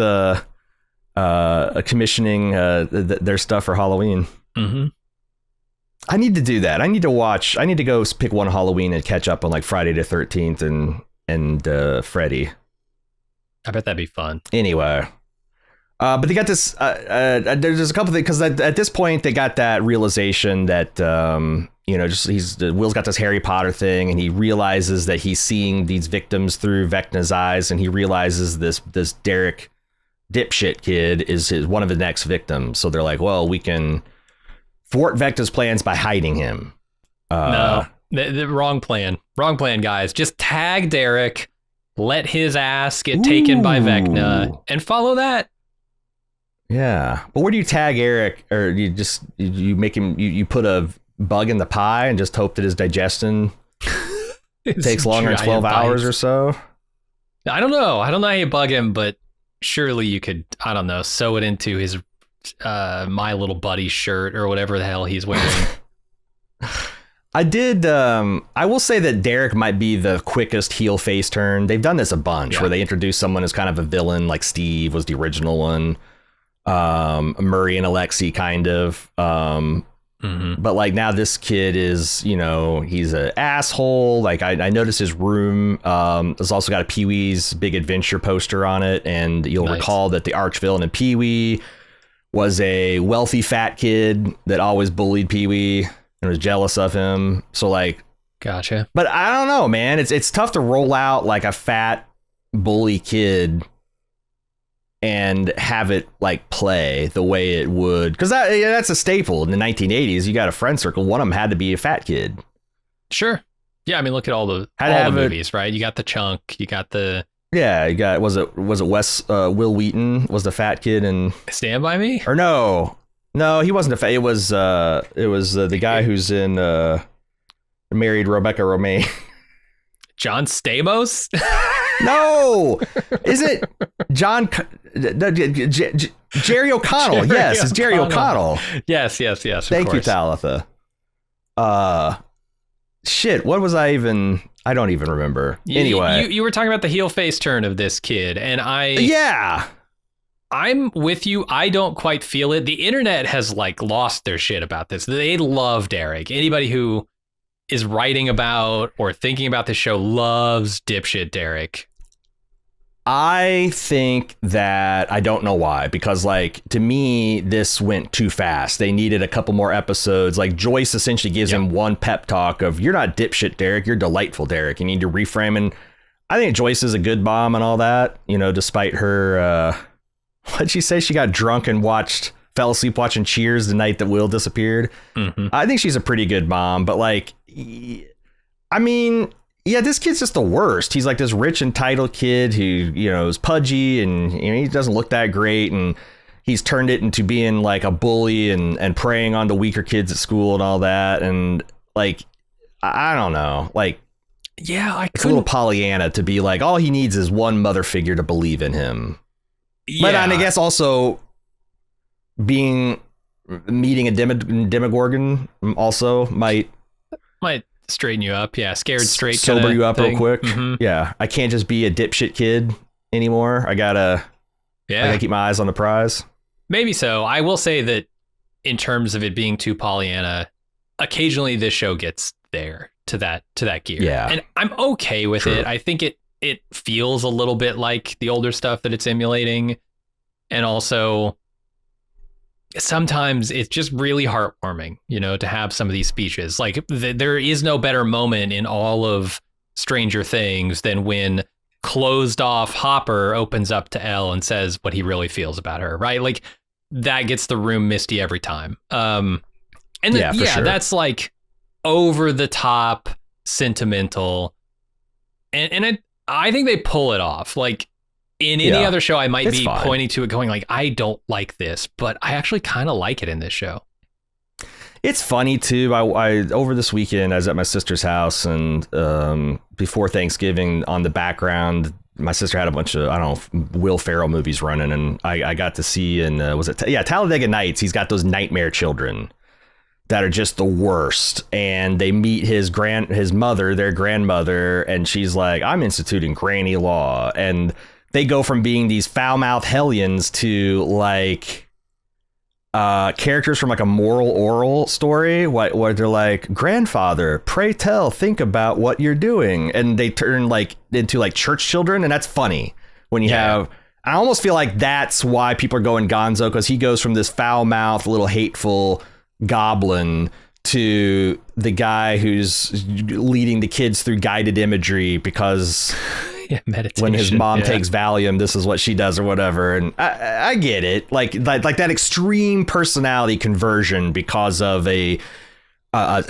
commissioning their stuff for Halloween. I need to do that. I need to go pick one Halloween and catch up on like Friday the 13th and Freddy. I bet that'd be fun. Anyway, but they got this. There's a couple things because at this point they got that realization that Will's got this Harry Potter thing, and he realizes that he's seeing these victims through Vecna's eyes, and he realizes this Derek dipshit kid is one of the next victims. So they're like, well, we can thwart Vecna's plans by hiding him. No, the wrong plan, guys. Just tag Derek, let his ass get taken by Vecna, and follow that. Yeah, but where do you tag Eric? Or you make him you put a bug in the pie and just hope that his digestion takes longer than 12 hours or so? I don't know how you bug him, but surely you could, I don't know, sew it into his My Little Buddy shirt or whatever the hell he's wearing. I will say that Derek might be the quickest heel face turn. They've done this a bunch where they introduce someone as kind of a villain, like Steve was the original one. Murray and Alexi kind of. But like now this kid is, he's an asshole. Like I noticed his room has also got a Pee-wee's Big Adventure poster on it. And you'll recall that the arch villain in Pee-wee was a wealthy fat kid that always bullied Pee-wee. and was jealous of him. So like, Gotcha. but I don't know, man. It's tough to roll out like a fat bully kid and have it like play the way it would, because that's a staple in the 1980s. You got a friend circle. One of them had to be a fat kid. Sure. Yeah, I mean, look at all the movies, right? You got the Chunk. You got the you got was it Will Wheaton was the fat kid in Stand By Me? Or no, he wasn't a fat. It was the guy who's in married Rebecca Romaine. John Stamos? No, is it John? Jerry O'Connell. Yes, it's Jerry O'Connell. Yes. Thank you, Talitha. Shit, what was I even? I don't even remember. Anyway, you were talking about the heel face turn of this kid, and I'm with you. I don't quite feel it. The internet has like lost their shit about this. They love Derek. Anybody who is writing about or thinking about this show loves dipshit Derek. I think that I don't know why, because like to me this went too fast. They needed a couple more episodes. Like Joyce essentially gives him one pep talk of, you're not dipshit Derek, you're delightful Derek. You need to reframe. And I think Joyce is a good mom and all that, you know, despite her what'd she say? She got drunk and fell asleep watching Cheers the night that Will disappeared. Mm-hmm. I think she's a pretty good mom, but like, I mean, yeah, this kid's just the worst. He's like this rich, entitled kid who, you know, is pudgy and you know, he doesn't look that great. And he's turned it into being like a bully and preying on the weaker kids at school and all that. And like, I don't know, like, yeah, it's a little Pollyanna to be like, all he needs is one mother figure to believe in him. Yeah. But I guess also meeting a Demogorgon also might straighten you up. Yeah, scared straight, sober you up thing. real quick. Mm-hmm. Yeah, I can't just be a dipshit kid anymore. I gotta keep my eyes on the prize. Maybe so. I will say that in terms of it being too Pollyanna, occasionally this show gets there to that gear. Yeah, and I'm okay with it. I think it feels a little bit like the older stuff that it's emulating, and also sometimes it's just really heartwarming, you know, to have some of these speeches. Like there is no better moment in all of Stranger Things than when closed off Hopper opens up to Elle and says what he really feels about her, right? Like that gets the room misty every time. Sure. That's like over the top sentimental. And I think they pull it off. Like, in any other show, I might be pointing to it going like, I don't like this, but I actually kind of like it in this show. It's funny too. I over this weekend, I was at my sister's house, and before Thanksgiving, on the background, my sister had a bunch of, Will Ferrell movies running, and I got to see, and Talladega Nights. He's got those nightmare children that are just the worst, and they meet his mother, their grandmother, and she's like, I'm instituting granny law, and they go from being these foul-mouthed hellions to like characters from like a moral oral story, where they're like, grandfather, pray tell, think about what you're doing, and they turn like into like church children, and that's funny when you have. I almost feel like that's why people are going gonzo, because he goes from this foul-mouthed, little hateful goblin to the guy who's leading the kids through guided imagery because when his mom takes Valium, this is what she does or whatever. And I get it. Like that extreme personality conversion because of a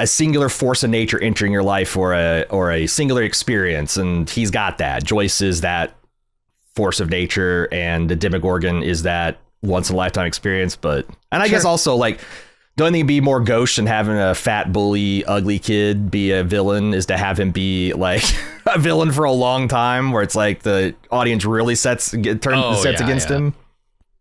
singular force of nature entering your life or a singular experience. And he's got that. Joyce is that force of nature, and the Demogorgon is that once in a lifetime experience. But I guess also like, the only thing to be more gauche than having a fat, bully, ugly kid be a villain is to have him be like a villain for a long time, where it's like the audience really sets against him.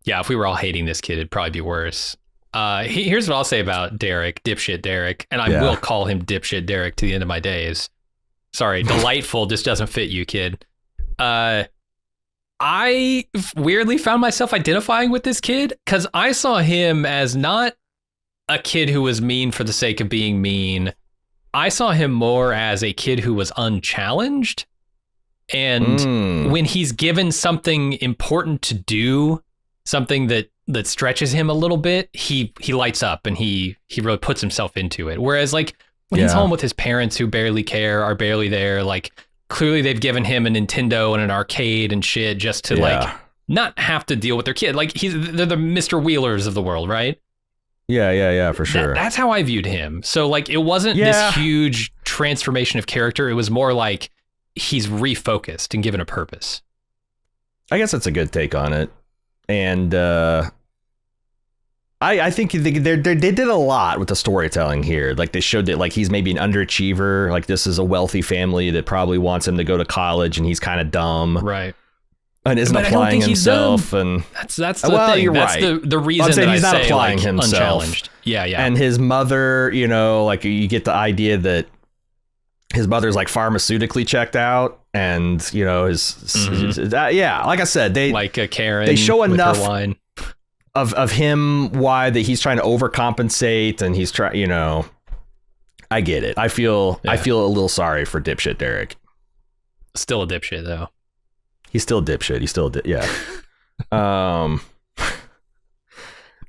Yeah, if we were all hating this kid, it'd probably be worse. Here's what I'll say about Derek, dipshit Derek, and I will call him dipshit Derek to the end of my days. Sorry, delightful just doesn't fit you, kid. I weirdly found myself identifying with this kid because I saw him as not a kid who was mean for the sake of being mean. I saw him more as a kid who was unchallenged. And when he's given something important to do, something that that stretches him a little bit, he lights up and he really puts himself into it. Whereas like when he's home with his parents who barely care, are barely there, like clearly they've given him a Nintendo and an arcade and shit just to like not have to deal with their kid. Like they're the Mr. Wheelers of the world, right? Yeah, for sure. That's how I viewed him. So like it wasn't this huge transformation of character. It was more like he's refocused and given a purpose. I guess that's a good take on it. And I think they did a lot with the storytelling here. Like they showed that like he's maybe an underachiever. Like this is a wealthy family that probably wants him to go to college, and he's kind of dumb, right? And isn't applying himself. And that's the thing. You're that's right. the reason that he's not say applying like himself. Unchallenged. Yeah. And his mother, you know, like you get the idea that his mother's like pharmaceutically checked out, and you know like I said, they like a Karen. They show with enough her wine. of him why that he's trying to overcompensate, and he's trying. You know, I get it. I feel a little sorry for dipshit Derek. Still a dipshit though. He's still a dipshit. He's still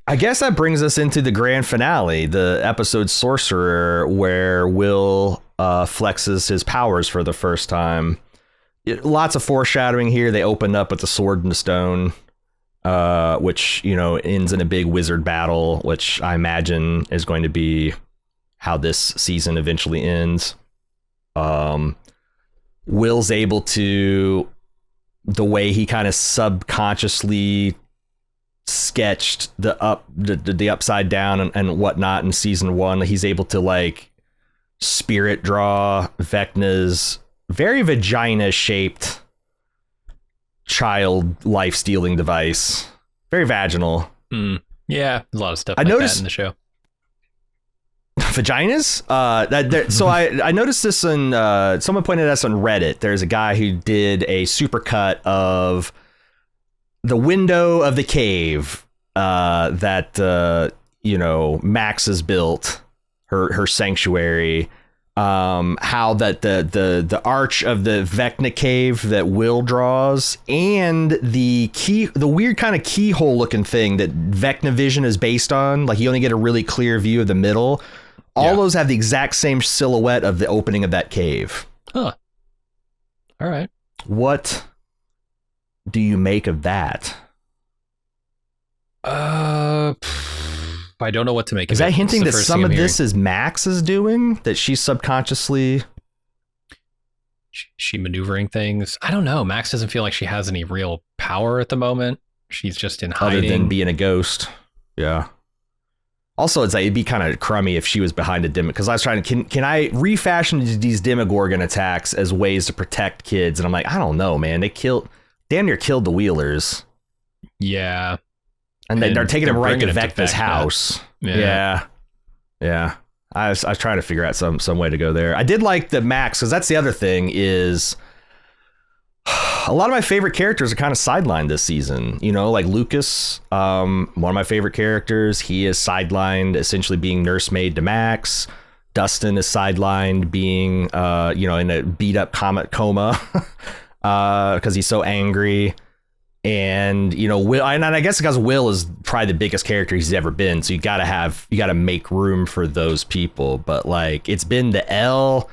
I guess that brings us into the grand finale, the episode Sorcerer, where Will flexes his powers for the first time. Lots of foreshadowing here. They opened up with the sword and the stone, which, you know, ends in a big wizard battle, which I imagine is going to be how this season eventually ends. Will's able to, the way he kind of subconsciously sketched the upside down and whatnot in season 1, he's able to like spirit draw Vecna's very vagina shaped child life stealing device. Very vaginal. Yeah, a lot of stuff I like noticed that in the show. Vaginas? So I noticed this in someone pointed us on Reddit. There's a guy who did a supercut of the window of the cave that you know, Max has built, her sanctuary. How that the arch of the Vecna cave that Will draws, and the weird kind of keyhole looking thing that Vecna Vision is based on. Like you only get a really clear view of the middle. All those have the exact same silhouette of the opening of that cave. Huh. All right. What do you make of that? I don't know what to make of it. Is that hinting that some of this this is Max is doing? That she's subconsciously... She maneuvering things? I don't know. Max doesn't feel like she has any real power at the moment. She's just in hiding. Other than being a ghost. Yeah. Also, it's like, it'd be kind of crummy if she was behind a because I was trying to, can I refashion these Demogorgon attacks as ways to protect kids? And I'm like, I don't know, man. They damn near killed the Wheelers. Yeah. And they're taking them right to Vecna's house. Yeah. I was trying to figure out some way to go there. I did like the Max, because that's the other thing is a lot of my favorite characters are kind of sidelined this season. You know, like Lucas, one of my favorite characters. He is sidelined, essentially being nursemaid to Max. Dustin is sidelined, being, you know, in a beat up comet coma because he's so angry. And, you know, Will, and I guess because Will is probably the biggest character he's ever been. So you got to make room for those people. But like, it's been the Elle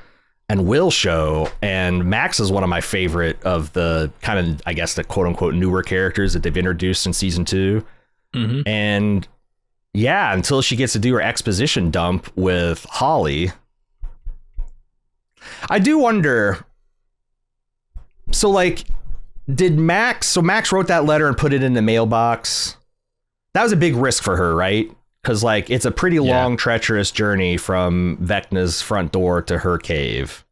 and Will show, and Max is one of my favorite of the kind of, I guess, the quote unquote newer characters that they've introduced in season 2. Mm-hmm. And yeah, until she gets to do her exposition dump with Holly, I do wonder. So like, Max wrote that letter and put it in the mailbox. That was a big risk for her, right? Because like it's a pretty long, treacherous journey from Vecna's front door to her cave,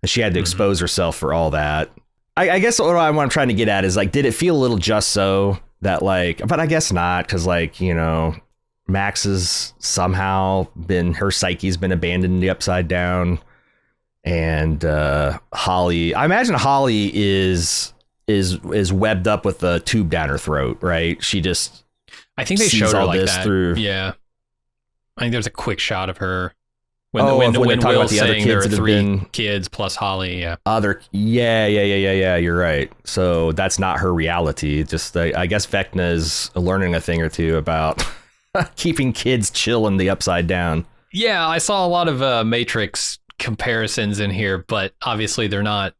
and she had to expose herself for all that. I guess what I'm trying to get at is like, did it feel a little just so that like, but I guess not, because like, you know, Max has somehow her psyche's been abandoned in the Upside Down, and Holly, I imagine Holly is webbed up with a tube down her throat, right? She just, I think they showed her all like this that. Through. Yeah. I think there's a quick shot of her When when they're when talking about Will's the other saying there kids are that have 3 been kids plus Holly, yeah. Yeah. You're right. So that's not her reality. Just I guess Vecna is learning a thing or two about keeping kids chill in the Upside Down. Yeah, I saw a lot of Matrix comparisons in here, but obviously they're not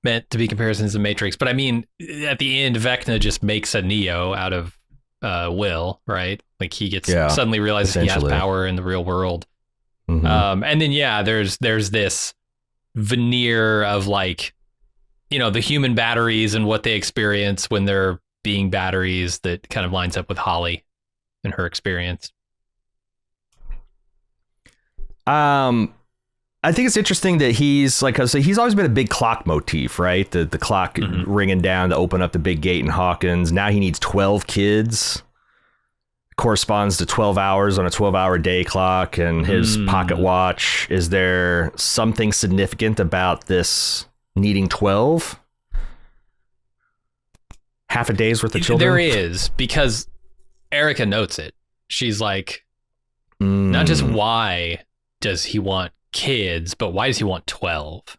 meant to be comparisons to Matrix. But I mean, at the end, Vecna just makes a Neo out of Will, right? Like he gets suddenly realizes he has power in the real world. Mm-hmm. And then, there's this veneer of like, the human batteries and what they experience when they're being batteries that kind of lines up with Holly and her experience. I think it's interesting that he's like, so he's always been a big clock motif, right? The clock ringing down to open up the big gate in Hawkins. Now he needs 12 kids. Corresponds to 12 hours on a 12-hour day clock and his pocket watch. Is there something significant about this needing 12? Half a day's worth of children? There is, because Erica notes it. She's like, not just why does he want kids, but why does he want 12?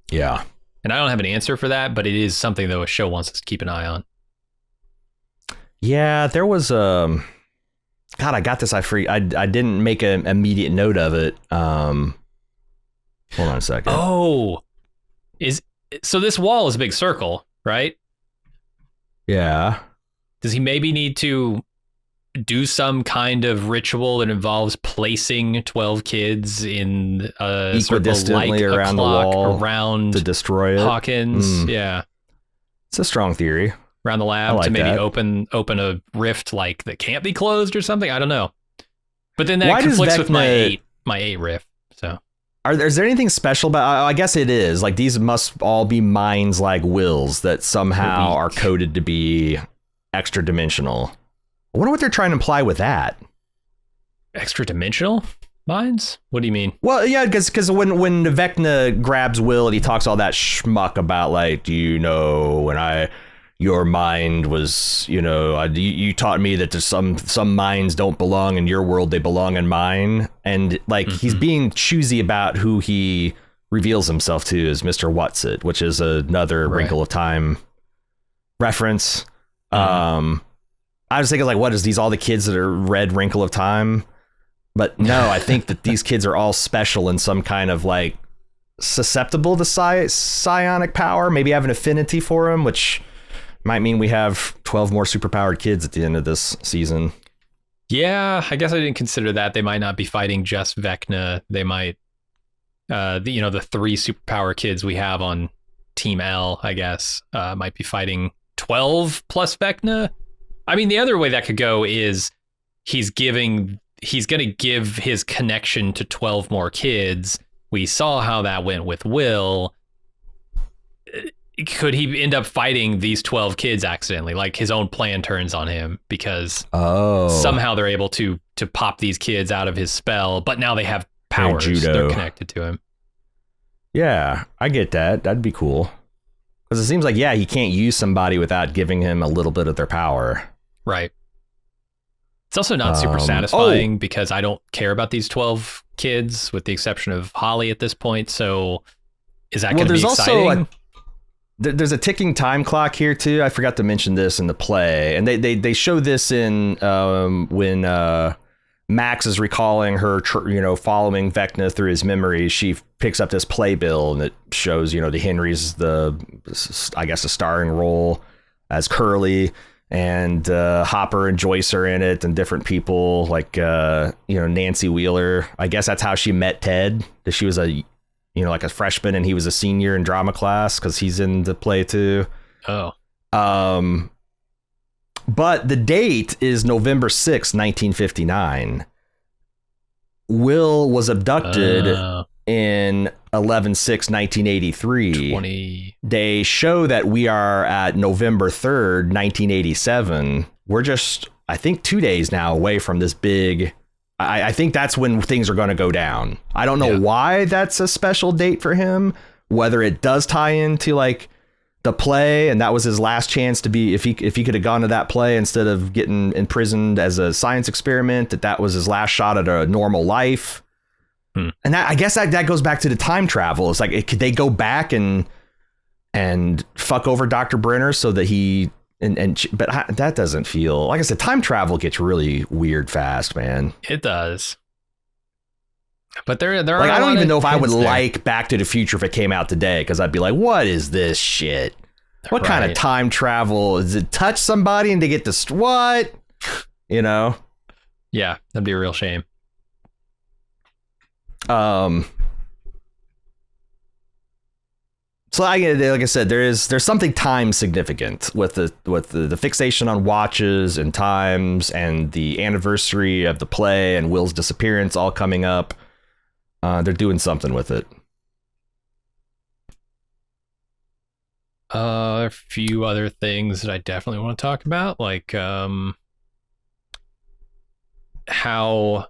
Yeah. And I don't have an answer for that, but it is something, though, a show wants us to keep an eye on. Yeah, there was God, I got this. I didn't make an immediate note of it. Hold on a second. Oh, so this wall is a big circle, right? Yeah. Does he maybe need to do some kind of ritual that involves placing 12 kids in a circle like around the wall around to destroy it? Hawkins? Yeah, it's a strong theory. Around the lab to maybe that. open a rift like that can't be closed or something. I don't know. But then that conflicts with my eight rift. So is there anything special about? I guess it is. Like these must all be minds like Will's that somehow are coded to be extra dimensional. I wonder what they're trying to imply with that. Extra dimensional minds? What do you mean? Well, yeah, because when Vecna grabs Will and he talks all that schmuck about like, do you know when your mind was, you taught me that there's some minds don't belong in your world, they belong in mine. And like he's being choosy about who he reveals himself to as Mr. Whatsit, which is another Wrinkle of Time reference. I was thinking like, what is these all the kids that are read Wrinkle of Time? But no, I think that these kids are all special in some kind of like susceptible to psionic power, maybe have an affinity for him, which might mean we have 12 more superpowered kids at the end of this season. Yeah, I guess I didn't consider that. They might not be fighting just Vecna. They might, the 3 superpower kids we have on Team L, I guess, might be fighting 12 plus Vecna. I mean, the other way that could go is he's going to give his connection to 12 more kids. We saw how that went with Will. Could he end up fighting these 12 kids accidentally? Like his own plan turns on him because somehow they're able to pop these kids out of his spell, but now they have powers. They're connected to him. Yeah, I get that. That'd be cool. Because it seems like, he can't use somebody without giving him a little bit of their power. Right. It's also not super satisfying because I don't care about these 12 kids with the exception of Holly at this point. So is that going to be exciting? There's a ticking time clock here too. I forgot to mention this in the play, and they show this in when Max is recalling her, following Vecna through his memories. She picks up this playbill, and it shows the Henry's the starring role as Curly, and Hopper and Joyce are in it, and different people like Nancy Wheeler. I guess that's how she met Ted. That she was a like a freshman and he was a senior in drama class because he's in the play too. Oh. But the date is November 6th, 1959. Will was abducted in 11/6/1983. They show that we are at November 3rd, 1987. We're just, I think, 2 days now away from this big... I think that's when things are going to go down. I don't know why that's a special date for him, whether it does tie into like the play, and that was his last chance to be, if he could have gone to that play instead of getting imprisoned as a science experiment, that was his last shot at a normal life. And that, I guess that goes back to the time travel. It's like, could they go back and fuck over Dr. Brenner so that he but that doesn't feel, like I said, time travel gets really weird fast, man. It does. But there are like, I don't even know if I would like Back to the Future if it came out today, because I'd be like, what is this shit? What kind of time travel? Is it touch somebody and they get this? What? You know? Yeah, that'd be a real shame. So like I said, there's something time significant with the fixation on watches and times and the anniversary of the play and Will's disappearance all coming up. They're doing something with it. A few other things that I definitely want to talk about, like how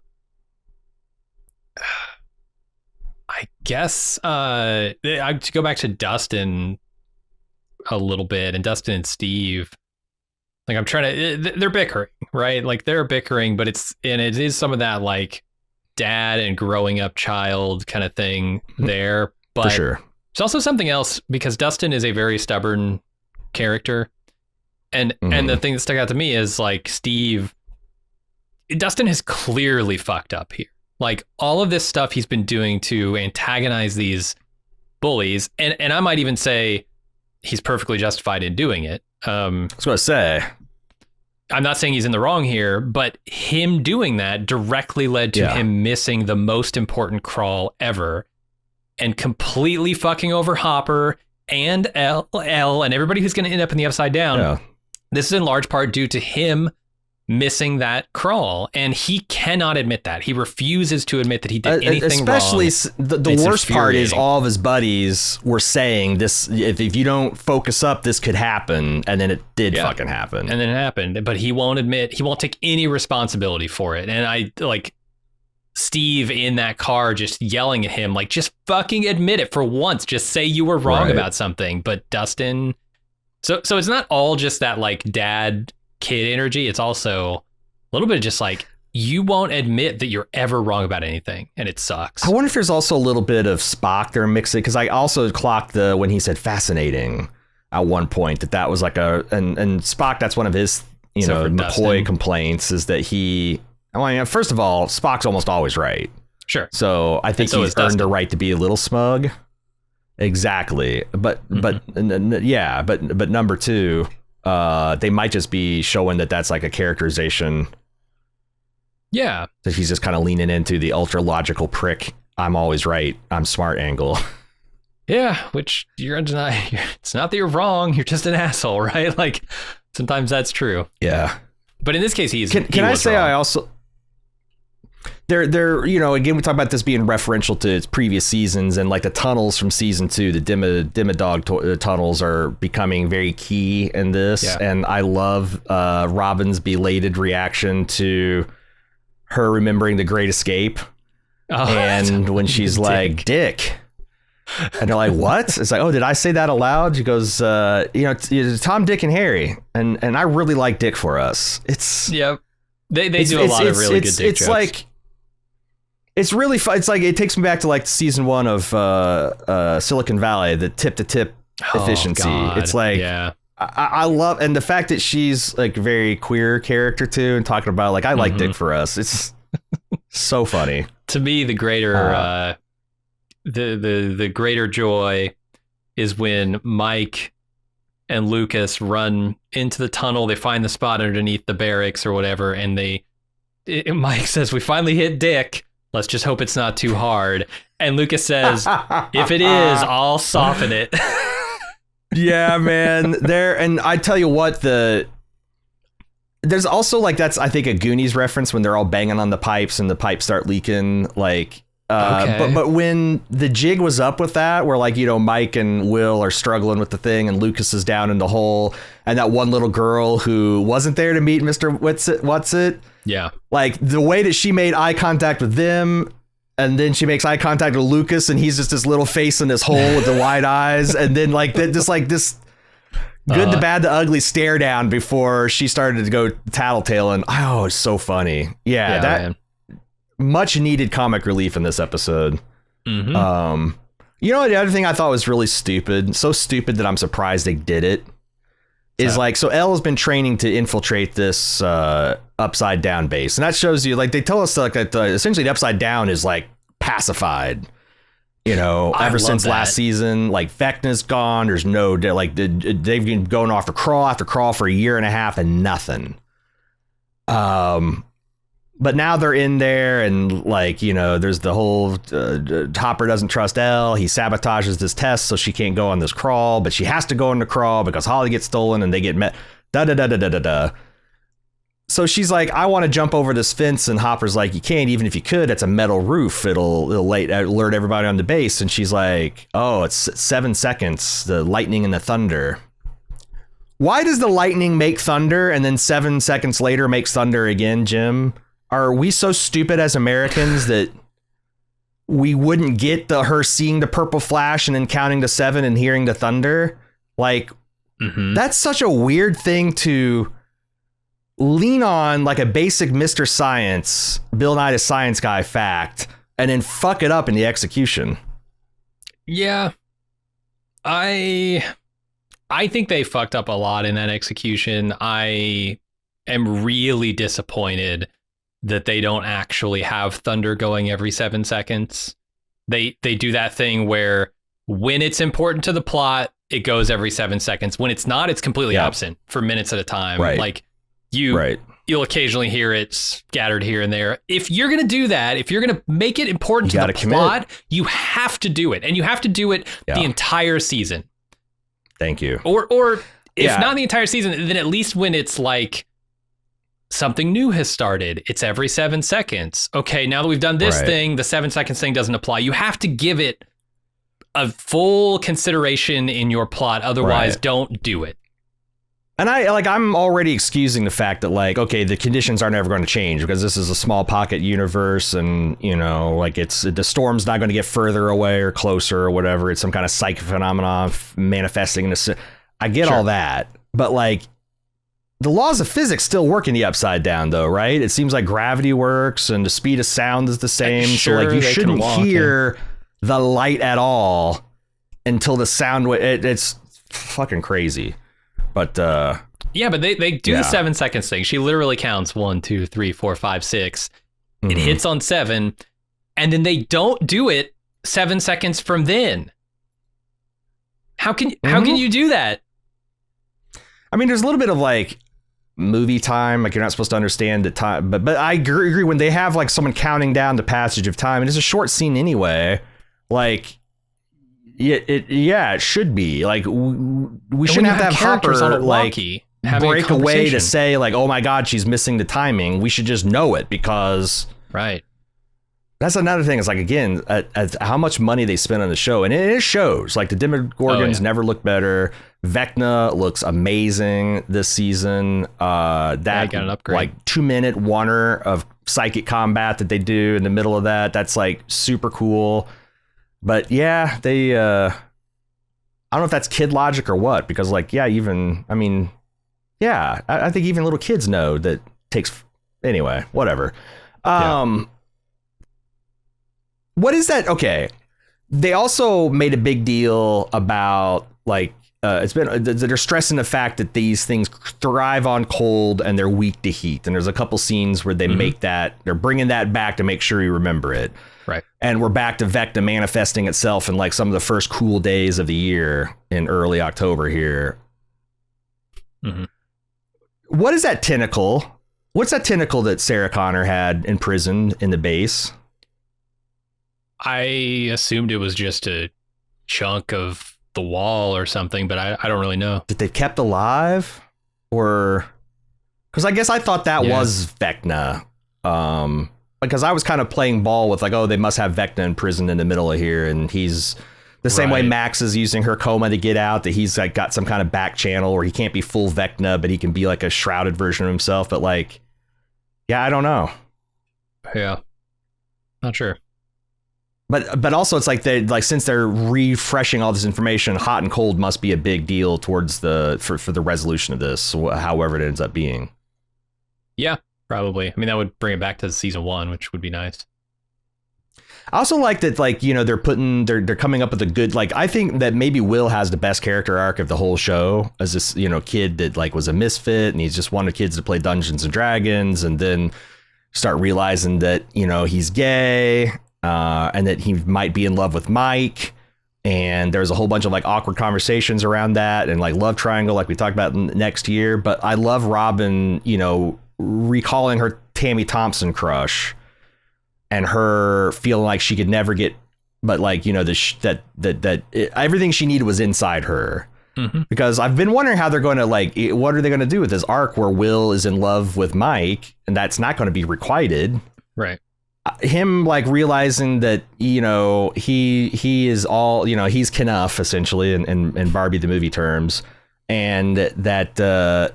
I guess I to go back to Dustin a little bit, and Dustin and Steve, like I'm trying to, they're bickering, right? Like they're bickering, but it is some of that like dad and growing up child kind of thing there. But for sure, it's also something else, because Dustin is a very stubborn character, and the thing that stuck out to me is like Dustin has clearly fucked up here. Like all of this stuff he's been doing to antagonize these bullies, and I might even say he's perfectly justified in doing it. I was going to say, I'm not saying he's in the wrong here, but him doing that directly led to him missing the most important crawl ever and completely fucking over Hopper and L and everybody who's going to end up in the Upside Down. Yeah. This is in large part due to him missing that crawl, and he cannot admit that. He refuses to admit that he did anything especially wrong. The worst part is all of his buddies were saying this, if you don't focus up, this could happen, and then it did fucking happen. And then it happened, but he won't admit, he won't take any responsibility for it. And I like Steve in that car just yelling at him, like, just fucking admit it for once. Just say you were wrong about something. But Dustin, so it's not all just that like dad kid energy. It's also a little bit of just like, you won't admit that you're ever wrong about anything, and it sucks. I wonder if there's also a little bit of Spock there mixing, because I also clocked when he said fascinating at one point, that was like and Spock, that's one of his McCoy Dustin complaints, is that first of all, Spock's almost always right. Sure. So I think he's earned the right to be a little smug. Exactly. But number two, they might just be showing that that's like a characterization. Yeah. That he's just kind of leaning into the ultra logical prick, I'm always right, I'm smart angle. Yeah, which you're undeniable. It's not that you're wrong, you're just an asshole, right? Like sometimes that's true. Yeah. But in this case, he was wrong. I also They're again, we talk about this being referential to its previous seasons, and like the tunnels from season 2, the Demogorgon tunnels are becoming very key in this. Yeah. And I love Robin's belated reaction to her remembering The Great Escape. And when she's like, Dick. And they're like, what? It's like, oh, did I say that aloud? She goes, Tom, Dick, and Harry. And I really like Dick for us. It's... Yep. They do a lot of really good Dick jokes. It's like... It's really fun. It's like, it takes me back to like season 1 of Silicon Valley, the tip-to-tip efficiency. God. It's like, yeah. I love, and the fact that she's like a very queer character too, and talking about like, I like Dick for us. It's so funny. To me, the greater the greater joy is when Mike and Lucas run into the tunnel. They find the spot underneath the barracks or whatever, and Mike says, "We finally hit Dick. Let's just hope it's not too hard." And Lucas says, "If it is, I'll soften it." Yeah, man. And I tell you what, there's also like, that's, I think, a Goonies reference when they're all banging on the pipes and the pipes start leaking. Like, but when the jig was up with that, where like, Mike and Will are struggling with the thing, and Lucas is down in the hole, and that one little girl who wasn't there to meet Mr. What's it? Yeah. Like the way that she made eye contact with them, and then she makes eye contact with Lucas, and he's just this little face in this hole with the wide eyes. And then like that, just like this, Good, the bad, the ugly stare down before she started to go tattletale, and oh, it's so funny. Yeah, that man. Much needed comic relief in this episode. Mm-hmm. You know, the other thing I thought was really stupid, so stupid that I'm surprised they did it, is like, so Elle has been training to infiltrate this upside down base, and that shows you, like, they tell us like that essentially the upside down is like pacified. You know, ever since last season, like Vecna's gone. There's no, like, they've been going after crawl for a year and a half and nothing. But now they're in there, and like, you know, there's the whole Hopper doesn't trust Elle. He sabotages this test so she can't go on this crawl, but she has to go on the crawl because Holly gets stolen and they get met. So she's like, I want to jump over this fence, and Hopper's like, you can't, even if you could. It's a metal roof. It'll alert everybody on the base. And she's like, oh, it's 7 seconds. The lightning and the thunder. Why does the lightning make thunder and then 7 seconds later makes thunder again, Jim? Are we so stupid as Americans that we wouldn't get her seeing the purple flash and then counting to 7 and hearing the thunder? Like, That's such a weird thing to lean on, like a basic Mr. Science, Bill Nye the Science Guy fact, and then fuck it up in the execution. Yeah. I think they fucked up a lot in that execution. I am really disappointed that they don't actually have thunder going every 7 seconds. They do that thing where when it's important to the plot, it goes every 7 seconds. When it's not, it's completely absent for minutes at a time. Right. Like you'll occasionally hear it scattered here and there. If you're going to do that, if you're going to make it important to the plot, you have to do it. And you have to do it the entire season. Thank you. Or if not the entire season, then at least when it's like something new has started, it's every 7 seconds. Okay, now that we've done this thing, the 7 seconds thing doesn't apply. You have to give it a full consideration in your plot. Otherwise, don't do it. And I'm already excusing the fact that, like, okay, the conditions aren't ever going to change because this is a small pocket universe, and, you know, like, the storm's not going to get further away or closer or whatever. It's some kind of psychic phenomenon manifesting in this. I get all that, but like, the laws of physics still work in the upside down, though, right? It seems like gravity works and the speed of sound is the same. So like, you shouldn't hear the light at all until the sound. It's fucking crazy. But yeah, but they do the 7 seconds thing. She literally counts 1, 2, 3, 4, 5, 6. It hits on 7, and then they don't do it 7 seconds from then. How can you do that? I mean, there's a little bit of like movie time, like you're not supposed to understand the time, but I agree when they have like someone counting down the passage of time, and it's a short scene anyway. Like, it should be like we shouldn't have to have Hopper like break away to say like, oh my God, she's missing the timing. We should just know it because that's another thing. It's like, again, at how much money they spend on the show, and it shows. Like, the Demogorgons never look better. Vecna looks amazing this season. That got an upgrade. Like 2-minute oneer of psychic combat that they do in the middle of that's like super cool. But yeah, they I don't know if that's kid logic or what, because like, I think even little kids know that takes, anyway, whatever. What is that? Okay. They also made a big deal about like, they're stressing the fact that these things thrive on cold and they're weak to heat. And there's a couple scenes where they make that, they're bringing that back to make sure you remember it. Right. And we're back to Vecna manifesting itself in like some of the first cool days of the year in early October here. What is that tentacle? What's that tentacle that Sarah Connor had imprisoned in the base? I assumed it was just a chunk of the wall or something, but I don't really know. That they've kept alive? Or... because I guess I thought that was Vecna. Because I was kind of playing ball with like, oh, they must have Vecna imprisoned in the middle of here, and he's the same way Max is using her coma to get out, that he's like got some kind of back channel where he can't be full Vecna, but he can be like a shrouded version of himself. But like, I don't know. Yeah. Not sure. but also it's like they like since they're refreshing all this information, hot and cold must be a big deal towards for the resolution of this, however it ends up being. Yeah, probably. I mean, that would bring it back to season 1, which would be nice. I also like that, like, you know, they're coming up with a good, like, I think that maybe Will has the best character arc of the whole show as this, you know, kid that like was a misfit and he's just wanted kids to play Dungeons and Dragons and then start realizing that, you know, he's gay and that he might be in love with Mike. And there's a whole bunch of like awkward conversations around that and like love triangle, like we talked about next year. But I love Robin, you know, recalling her Tammy Thompson crush. And her feeling like she could never get, but like, you know, everything she needed was inside her. Mm-hmm. Because I've been wondering how they're going to like, what are they going to do with this arc where Will is in love with Mike and that's not going to be requited. Right. Him like realizing that, you know, he is all, you know, he's Knuff essentially in Barbie the movie terms, and that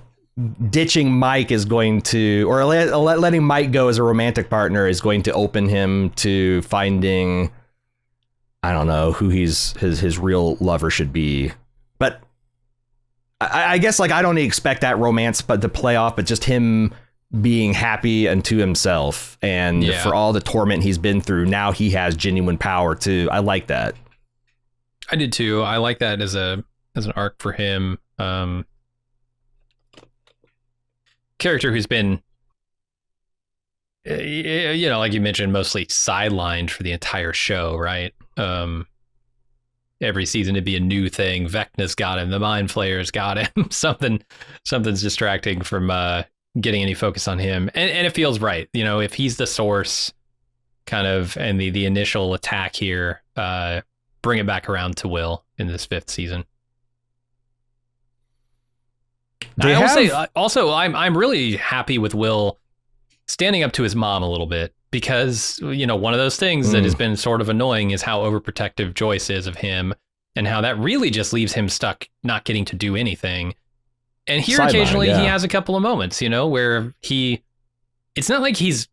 ditching Mike is going to, or letting Mike go as a romantic partner is going to open him to finding, I don't know who his real lover should be. But I guess like I don't expect that romance but to play off, but just him being happy unto himself and for all the torment he's been through, now he has genuine power too. I like that. I did too. I like that as an arc for him. Character who's been, you know, like you mentioned, mostly sidelined for the entire show, right? Every season to be a new thing. Vecna's got him. The Mind Flayer's got him. Something's distracting from getting any focus on him. And it feels right. You know, if he's the source kind of, and the initial attack here, bring it back around to Will in this 5th season. I will say also, I'm really happy with Will standing up to his mom a little bit, because, you know, one of those things that has been sort of annoying is how overprotective Joyce is of him and how that really just leaves him stuck not getting to do anything. And here occasionally he has a couple of moments, you know, where it's not like he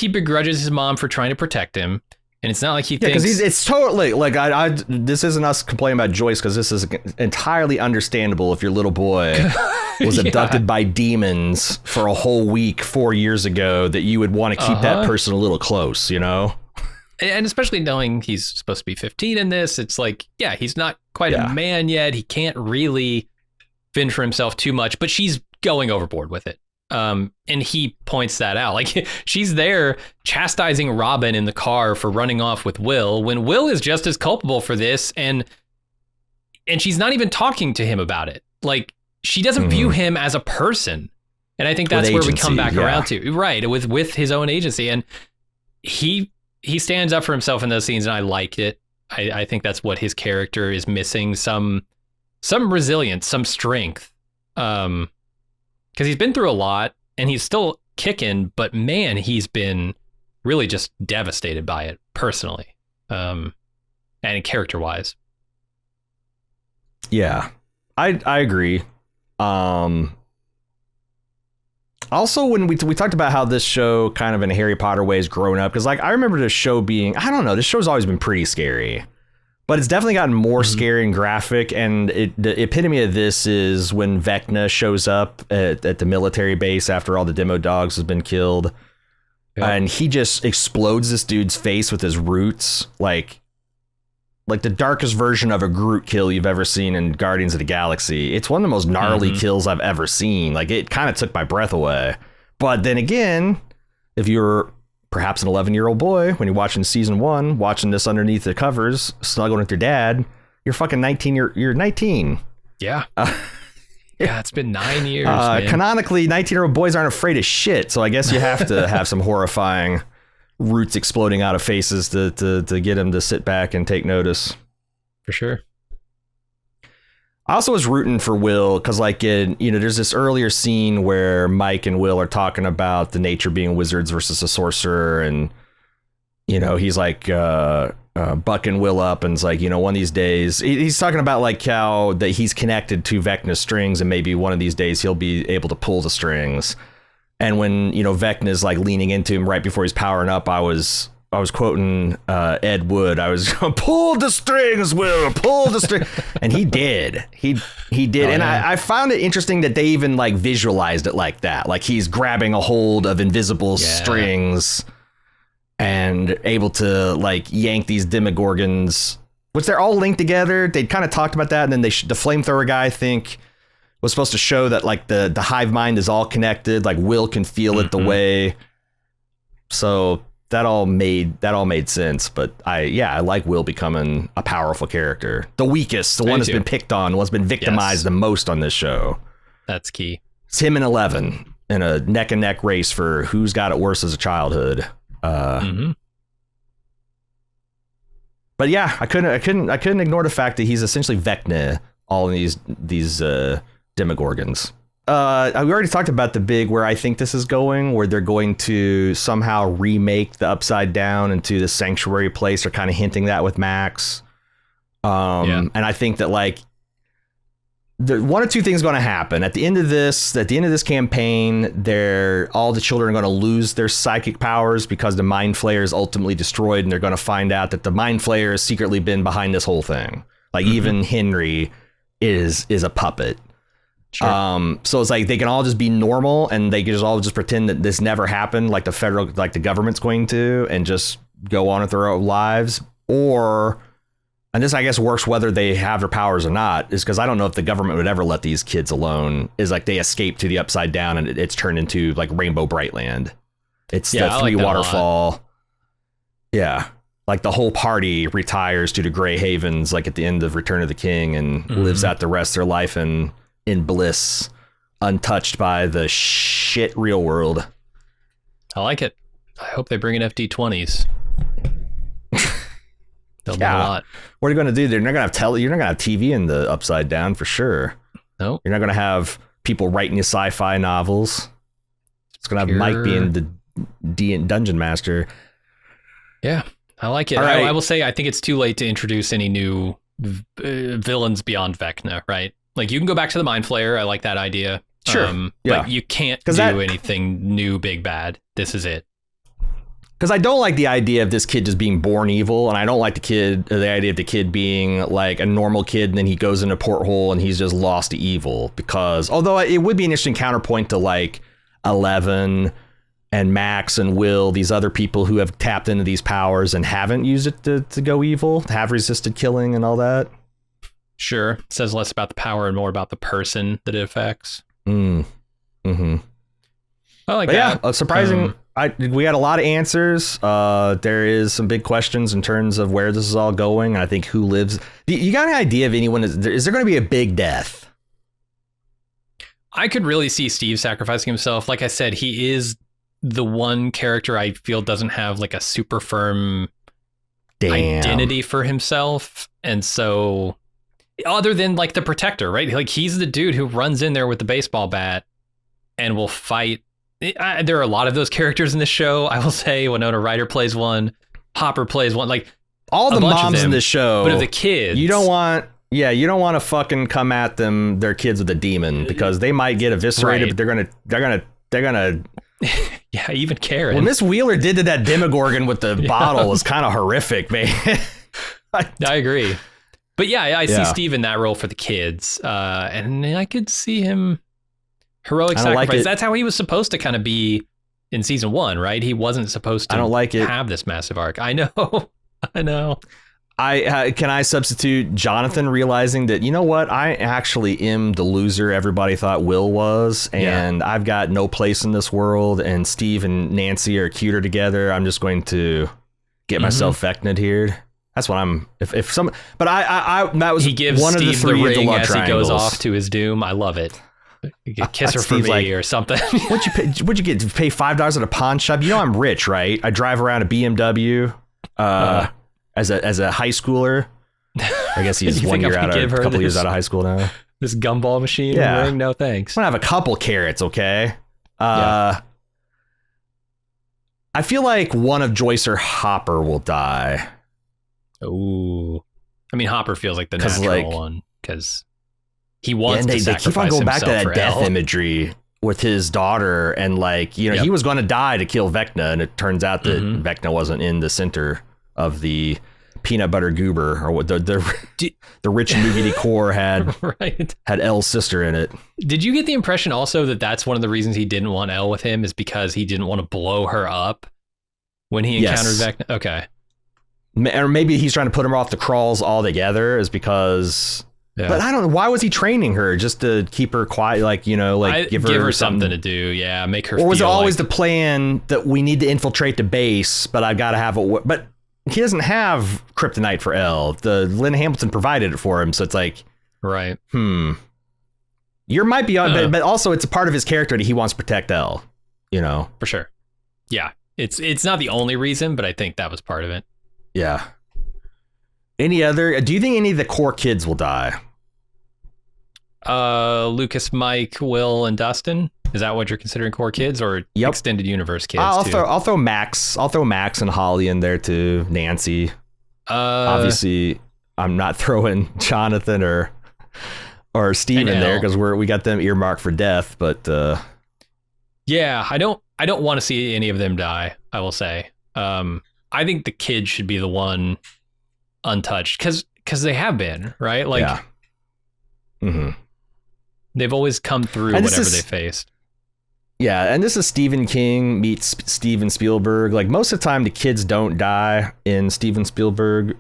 begrudges his mom for trying to protect him. And it's not like he thinks... because it's totally, like, this isn't us complaining about Joyce, because this is entirely understandable if your little boy was abducted by demons for a whole week 4 years ago, that you would want to keep that person a little close, you know? And especially knowing he's supposed to be 15 in this, it's like, yeah, he's not quite a man yet. He can't really fend for himself too much, but she's going overboard with it. And he points that out. Like, she's there chastising Robin in the car for running off with Will, when Will is just as culpable for this, and she's not even talking to him about it. Like, she doesn't view him as a person. And I think that's where we come back around to, right, with his own agency. And he stands up for himself in those scenes, and I like it. I think that's what his character is missing, some resilience, some strength. Because he's been through a lot and he's still kicking, but man, he's been really just devastated by it personally, and character wise. Yeah, I agree. Also, when we talked about how this show kind of in Harry Potter ways grown up, because like I remember this show being, I don't know, this show's always been pretty scary. But it's definitely gotten more scary and graphic, and the epitome of this is when Vecna shows up at the military base after all the demo dogs has been killed, and he just explodes this dude's face with his roots, like the darkest version of a Groot kill you've ever seen in Guardians of the Galaxy. It's one of the most gnarly kills I've ever seen. Like, it kind of took my breath away. But then again, if you're perhaps an 11-year-old boy, when you're watching season 1, watching this underneath the covers, snuggling with your dad, you're fucking 19. You're 19. Yeah. Yeah, it's been 9 years. Man. Canonically, 19-year-old boys aren't afraid of shit. So I guess you have to have some horrifying roots exploding out of faces to get them to sit back and take notice. For sure. I also was rooting for Will because, like, there's this earlier scene where Mike and Will are talking about the nature being wizards versus a sorcerer, and he's like bucking Will up, and it's like, one of these days he's talking about like how that he's connected to Vecna's strings, and maybe one of these days he'll be able to pull the strings. And when Vecna's like leaning into him right before he's powering up, I was quoting Ed Wood. I was pull the strings, Will, pull the string, and he did. He did, and I found it interesting that they even like visualized it like that, like he's grabbing a hold of invisible strings and able to like yank these Demogorgons, which they're all linked together. They kind of talked about that, and then the flamethrower guy, I think, was supposed to show that like the hive mind is all connected, like Will can feel it the way. So that all made sense. But I like Will becoming a powerful character, the weakest, the one that's been picked on, the one's been victimized the most on this show. That's key. It's him and 11 in a neck and neck race for who's got it worse as a childhood. But yeah, I couldn't ignore the fact that he's essentially Vecna all in these Demogorgons. We already talked about the big where I think this is going, where they're going to somehow remake the Upside Down into the sanctuary place. They're kind of hinting that with Max. And I think that like one or two things going to happen at the end of this campaign. All the children are going to lose their psychic powers because the Mind Flayer is ultimately destroyed, and they're going to find out that the Mind Flayer has secretly been behind this whole thing. Like even Henry is a puppet. Sure. So it's like they can all just be normal, and they can just all just pretend that this never happened, like the government's going to, and just go on with their own lives. Or, and this I guess works whether they have their powers or not, is because I don't know if the government would ever let these kids alone. Is like they escape to the Upside Down, and it's turned into like Rainbow Brightland. It's the three waterfall. Yeah. Like the whole party retires to the Grey Havens, like at the end of Return of the King, and lives out the rest of their life in bliss, untouched by the shit real world. I like it. I hope they bring in FD20s. They'll do a lot. What are you going to do? You're not going to have TV in the Upside Down for sure. No. You're not going to have people writing you sci-fi novels. It's going to have Mike being the Dungeon Master. Yeah, I like it. Right. I will say I think it's too late to introduce any new villains beyond Vecna, right? Like you can go back to the Mind Flayer. I like that idea. Sure. But you can't do anything new, big bad. This is it. Because I don't like the idea of this kid just being born evil, and I don't like the idea of the kid being like a normal kid, and then he goes in a porthole and he's just lost to evil. Because although it would be an interesting counterpoint to like 11 and Max and Will, these other people who have tapped into these powers and haven't used it to go evil, have resisted killing and all that. Sure. It says less about the power and more about the person that it affects. I like that. Yeah, surprising. We had a lot of answers. There is some big questions in terms of where this is all going, and I think who lives. You got any idea of anyone? Is there going to be a big death? I could really see Steve sacrificing himself. Like I said, he is the one character I feel doesn't have like a super firm identity for himself, and so other than like the Protector, right? Like he's the dude who runs in there with the baseball bat and will fight. There are a lot of those characters in this show. I will say Winona Ryder plays one, Hopper plays one, like all the moms in this show. But of the kids, you don't want to fucking come at them. Their kids with a demon, because they might get eviscerated, but they're gonna. Yeah, even Karen. What Miss Wheeler did to that Demogorgon with the bottle was kind of horrific, man. I agree. But yeah, I see Steve in that role for the kids, and I could see him heroic sacrifice. Like that's how he was supposed to kind of be in season 1, right? He wasn't supposed to have this massive arc. I know. Can I substitute Jonathan realizing that, you know what, I actually am the loser everybody thought Will was, and I've got no place in this world, and Steve and Nancy are cuter together. I'm just going to get myself Vecna'd here. That's what I'm. If some, but I that was he gives one Steve of the three the ring love as triangles. he goes off to his doom. I love it. You could kiss her for me or something. What'd you get to pay $5 at a pawn shop? You know I'm rich, right? I drive around a BMW as a high schooler. I guess he's a couple years out of high school now. This gumball machine ring? No thanks. I'm gonna have a couple carrots, okay? I feel like one of Joyce or Hopper will die. Ooh. I mean, Hopper feels like the natural one because he wants to sacrifice they keep on going back to that death Elle. imagery with his daughter, and like, you know, he was going to die to kill Vecna, and it turns out that Vecna wasn't in the center of the peanut butter goober, or what the rich nougaty core had had Elle's sister in it. Did you get the impression also that that's one of the reasons he didn't want Elle with him, is because he didn't want to blow her up when he encountered Vecna? Okay. Or maybe he's trying to put him off the crawls altogether, is because... Yeah. But I don't know, why was he training her? Just to keep her quiet, like, you know, like give her something to do. Yeah, make her. Or was it always like... the plan that we need to infiltrate the base, but I've got to have a... But he doesn't have kryptonite for Elle. The Lynn Hamilton provided it for him, so it's like... Right. You might be on... But also it's a part of his character that he wants to protect Elle, you know? For sure. Yeah. It's not the only reason, but I think that was part of it. Yeah. Any other... Do you think any of the core kids will die? Lucas, Mike, Will, and Dustin. Is that what you're considering core kids, or extended universe kids? I'll throw Max. I'll throw Max and Holly in there too. Nancy. Obviously, I'm not throwing Jonathan or Steve in there because we got them earmarked for death. But yeah, I don't want to see any of them die. I will say. I think the kid should be the one untouched because they have been, right. Like. Yeah. Mm-hmm. They've always come through whatever they faced. Yeah, and this is Stephen King meets Steven Spielberg. Like, most of the time, the kids don't die in Steven Spielberg,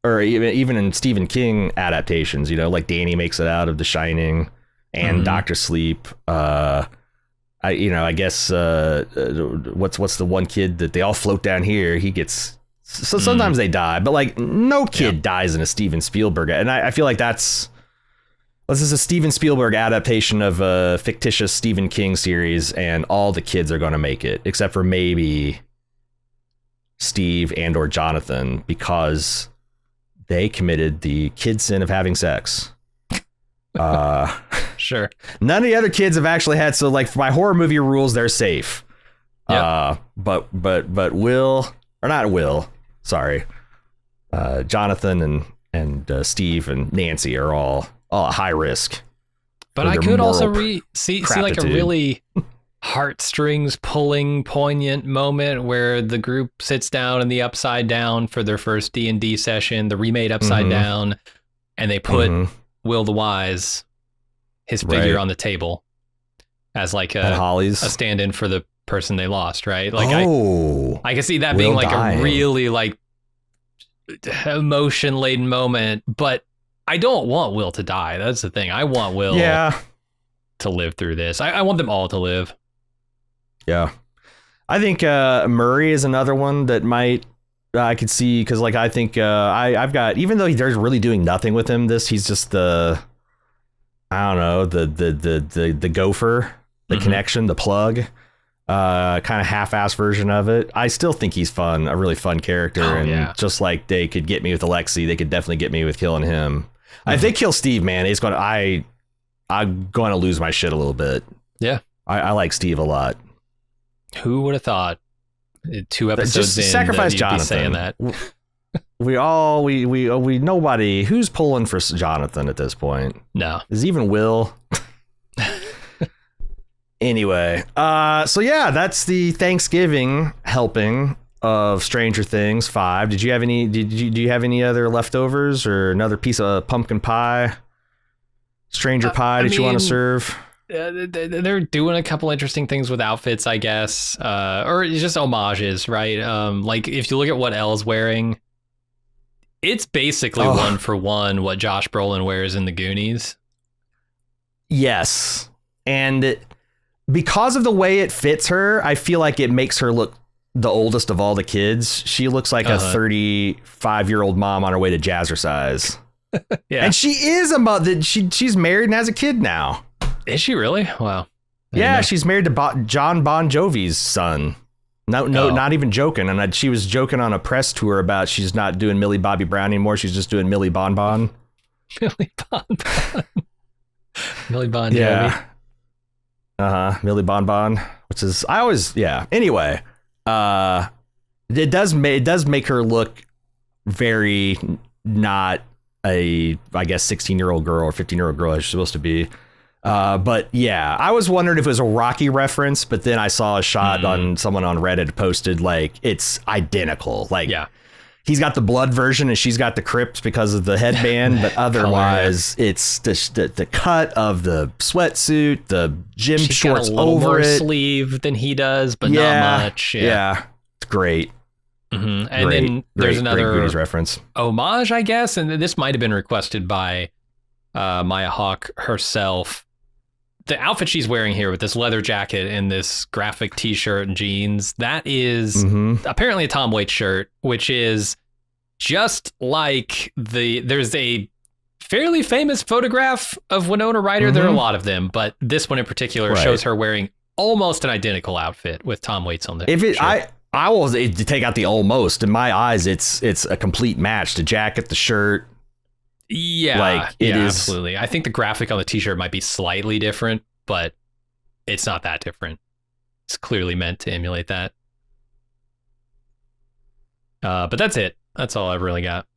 or even in Stephen King adaptations. You know, like Danny makes it out of The Shining and Doctor Sleep. I guess what's the one kid that they all float down here? He gets... So sometimes they die, but like no kid dies in a Steven Spielberg. And I feel like this is a Steven Spielberg adaptation of a fictitious Stephen King series, and all the kids are going to make it, except for maybe Steve and or Jonathan, because they committed the kid sin of having sex. Sure. None of the other kids have actually had, so like for my horror movie rules, they're safe. But Will, or not Will, sorry. Jonathan and Steve and Nancy are all high risk. But I could also see like a really heartstrings pulling, poignant moment where the group sits down in the Upside Down for their first D&D session, the remade Upside Down, and they put Will the Wise, his figure, on the table as like a stand-in for the person they lost, right? Like I can see that being like a really like emotion-laden moment, but I don't want Will to die. That's the thing. I want Will to live through this. I want them all to live. Yeah. I think Murray is another one that might I could see, because like I think I've got, even though they're really doing nothing with him, he's just the gopher, the connection, the plug, kind of half-ass version of it. I still think he's fun, a really fun character, just like they could get me with Alexei, they could definitely get me with killing him. If they kill Steve, man, I'm going to lose my shit a little bit. Yeah. I like Steve a lot. Who would have thought 2 episodes in sacrifice that Jonathan. Saying that? Nobody who's pulling for Jonathan at this point. No. Is even Will. Anyway, so yeah, that's the Thanksgiving helping of Stranger Things 5. Do you have any other leftovers or another piece of pumpkin pie, stranger pie you want to serve? They're doing a couple interesting things with outfits, I guess, or just homages, right? Like if you look at what Elle's wearing, it's basically one for one what Josh Brolin wears in The Goonies. Yes, and because of the way it fits her, I feel like it makes her look the oldest of all the kids. She looks like a 35-year-old mom on her way to jazzercise. Yeah, and she is a mother. She's married and has a kid now. Is she really? Wow. Yeah, she's married to John Bon Jovi's son. No, not even joking. And she was joking on a press tour about she's not doing Millie Bobby Brown anymore. She's just doing Millie Bon Bon. Millie Bon Bon. Millie Bon Jovi. Millie Bon Bon, which is Anyway, it does make her look very not a 16-year-old girl or 15-year-old girl as she's supposed to be. But yeah, I was wondering if it was a Rocky reference, but then I saw a shot on someone on Reddit posted like it's identical. Like, Yeah. he's got the blood version and she's got the Crips because of the headband, but otherwise it's the cut of the sweatsuit, the gym She's shorts got a little over more it. sleeve than he does, but not much. Yeah. It's great. And then there's another Goonies reference. homage, I guess, and this might have been requested by Maya Hawke herself. The outfit she's wearing here with this leather jacket and this graphic t-shirt and jeans, that is apparently a Tom Waits shirt, which is just like there's a fairly famous photograph of Winona Ryder. There are a lot of them, but this one in particular shows her wearing almost an identical outfit with Tom Waits on the shirt. I will take out the almost. In my eyes, it's a complete match. The jacket, the shirt. Yeah, like it is absolutely. I think the graphic on the t-shirt might be slightly different, but it's not that different. It's clearly meant to emulate that. But that's it. That's all I've really got.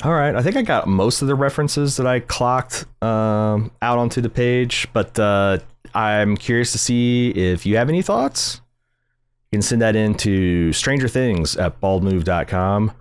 All right. I think I got most of the references that I clocked out onto the page, but I'm curious to see if you have any thoughts. You can send that in to strangerthings@baldmove.com.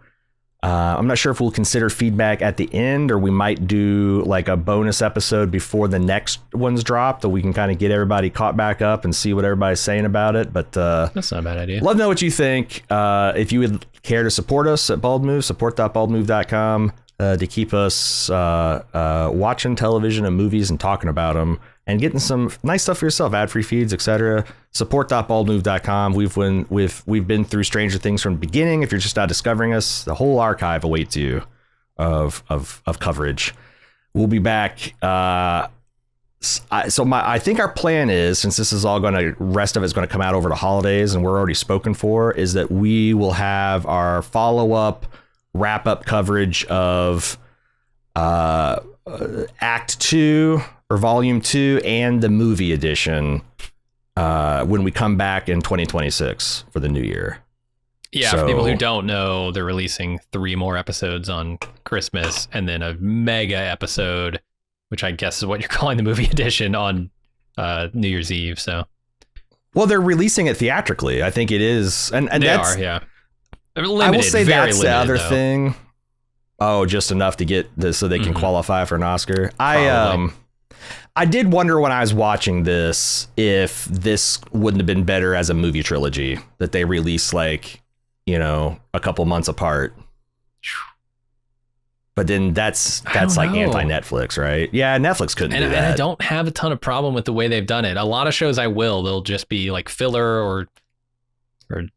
I'm not sure if we'll consider feedback at the end, or we might do like a bonus episode before the next one's dropped, so we can kind of get everybody caught back up and see what everybody's saying about it. But that's not a bad idea. Love to know what you think. If you would care to support us at Bald Move, support.baldmove.com to keep us watching television and movies and talking about them and getting some nice stuff for yourself, ad-free feeds, etc. Support.baldmove.com. We've been through Stranger Things from the beginning. If you're just now discovering us, the whole archive awaits you of coverage. We'll be back. I think our plan is, since this is all rest of it's going to come out over the holidays and we're already spoken for, is that we will have our follow-up wrap-up coverage of Act 2 or Volume 2 and the movie edition when we come back in 2026 for the new year. Yeah, for people who don't know, they're releasing 3 more episodes on Christmas and then a mega episode, which I guess is what you're calling the movie edition, on New Year's Eve. So, well, they're releasing it theatrically. I think it is, and they that's, are, yeah. Limited, I will say that's limited, the other though. thing. Oh, just enough to get this so they can qualify for an Oscar. I did wonder when I was watching this if this wouldn't have been better as a movie trilogy that they released like, a couple months apart. But then that's like anti-Netflix, right? Yeah, Netflix couldn't do that. And I don't have a ton of problem with the way they've done it. A lot of shows they'll just be like filler or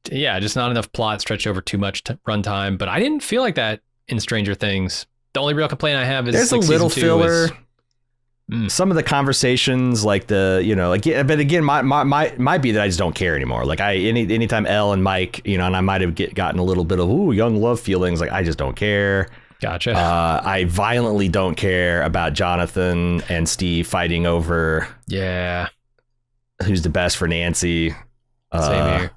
just not enough plot stretched over too much runtime. But I didn't feel like that in Stranger Things. The only real complaint I have is there's like a little season 2 filler. Some of the conversations, like but again, might be that I just don't care anymore. Like anytime Elle and Mike, and I might have gotten a little bit of young love feelings. Like I just don't care. Gotcha. I violently don't care about Jonathan and Steve fighting over who's the best for Nancy. Same here.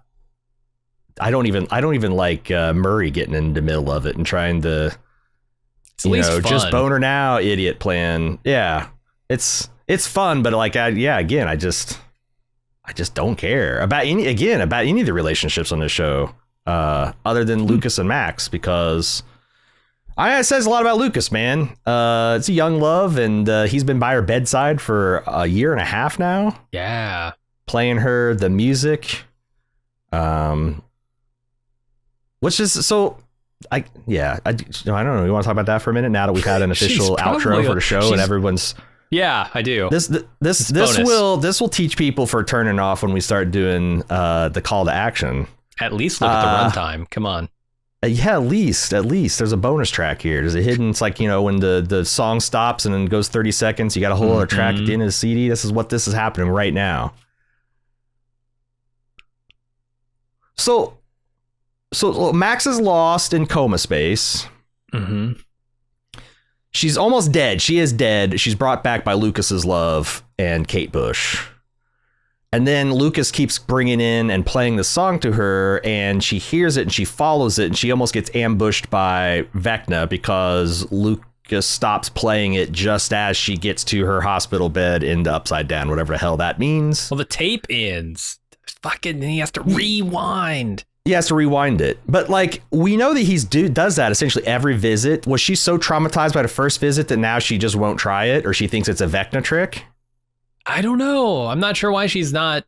I don't even like Murray getting in the middle of it and trying to, just boner now, idiot plan. Yeah, it's fun, but like, again, I just don't care about any of the relationships on this show, other than Lucas and Max, because it says a lot about Lucas, man. It's a young love, and he's been by her bedside for a year and a half now. Yeah, playing her the music. Which is so, I don't know. You want to talk about that for a minute now that we've had an official outro for the show and everyone's. Yeah, I do. This will teach people for turning off when we start doing the call to action. At least look at the runtime. Come on. Yeah, at least there's a bonus track here. There's a hidden. It's like, when the song stops and then goes 30 seconds, you got a whole other track at the end of the CD. This is happening right now. So Max is lost in coma space. She's almost dead. She is dead. She's brought back by Lucas's love and Kate Bush. And then Lucas keeps bringing in and playing the song to her, and she hears it and she follows it, and she almost gets ambushed by Vecna because just stops playing it just as she gets to her hospital bed in the Upside Down, whatever the hell that means. Well, the tape ends. Fucking, he has to rewind. He has to rewind it. But like, we know that does that essentially every visit. Was she so traumatized by the first visit that now she just won't try it, or she thinks it's a Vecna trick? I don't know. I'm not sure why she's not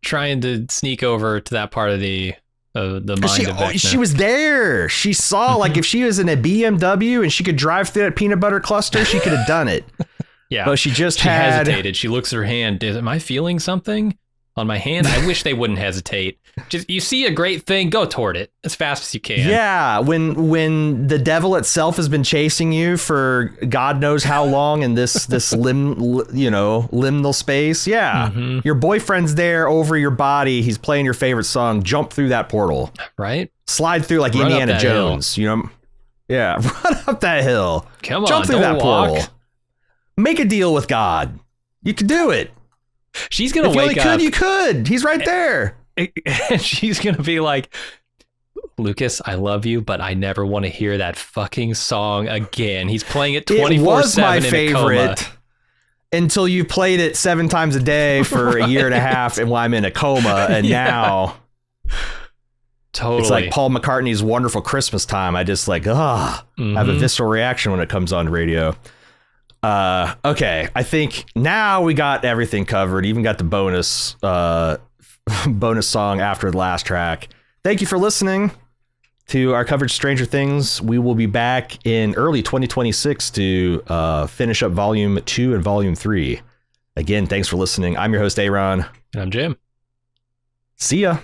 trying to sneak over to that part of the mind of Vecna. She was there. She saw, like, if she was in a BMW and she could drive through that peanut butter cluster, she could have done it. Yeah. But she hesitated. She looks at her hand. Am I feeling something on my hand? I wish they wouldn't hesitate. Just, you see a great thing, go toward it as fast as you can. Yeah, when the devil itself has been chasing you for God knows how long in this liminal space. Yeah, your boyfriend's there over your body. He's playing your favorite song. Jump through that portal. Right. Slide through like Run Indiana Jones. Hill. You know. Yeah, run up that hill. Come on, jump through that walk. portal. Make a deal with God. You can do it. She's gonna wake up. If you only could, you could. He's right there. And she's gonna be like, Lucas, I love you, but I never want to hear that fucking song again. He's playing it 24/7. It was my favorite until you played it 7 times a day for a year and a half, and while I'm in a coma, and now totally, it's like Paul McCartney's "Wonderful Christmas Time." I just like have a visceral reaction when it comes on radio. Okay, I think now we got everything covered. Even got the bonus song after the last track. Thank you for listening to our coverage of Stranger Things. We will be back in early 2026 to finish up Volume 2 and Volume 3. Again, thanks for listening. I'm your host, Aaron. And I'm Jim. See ya.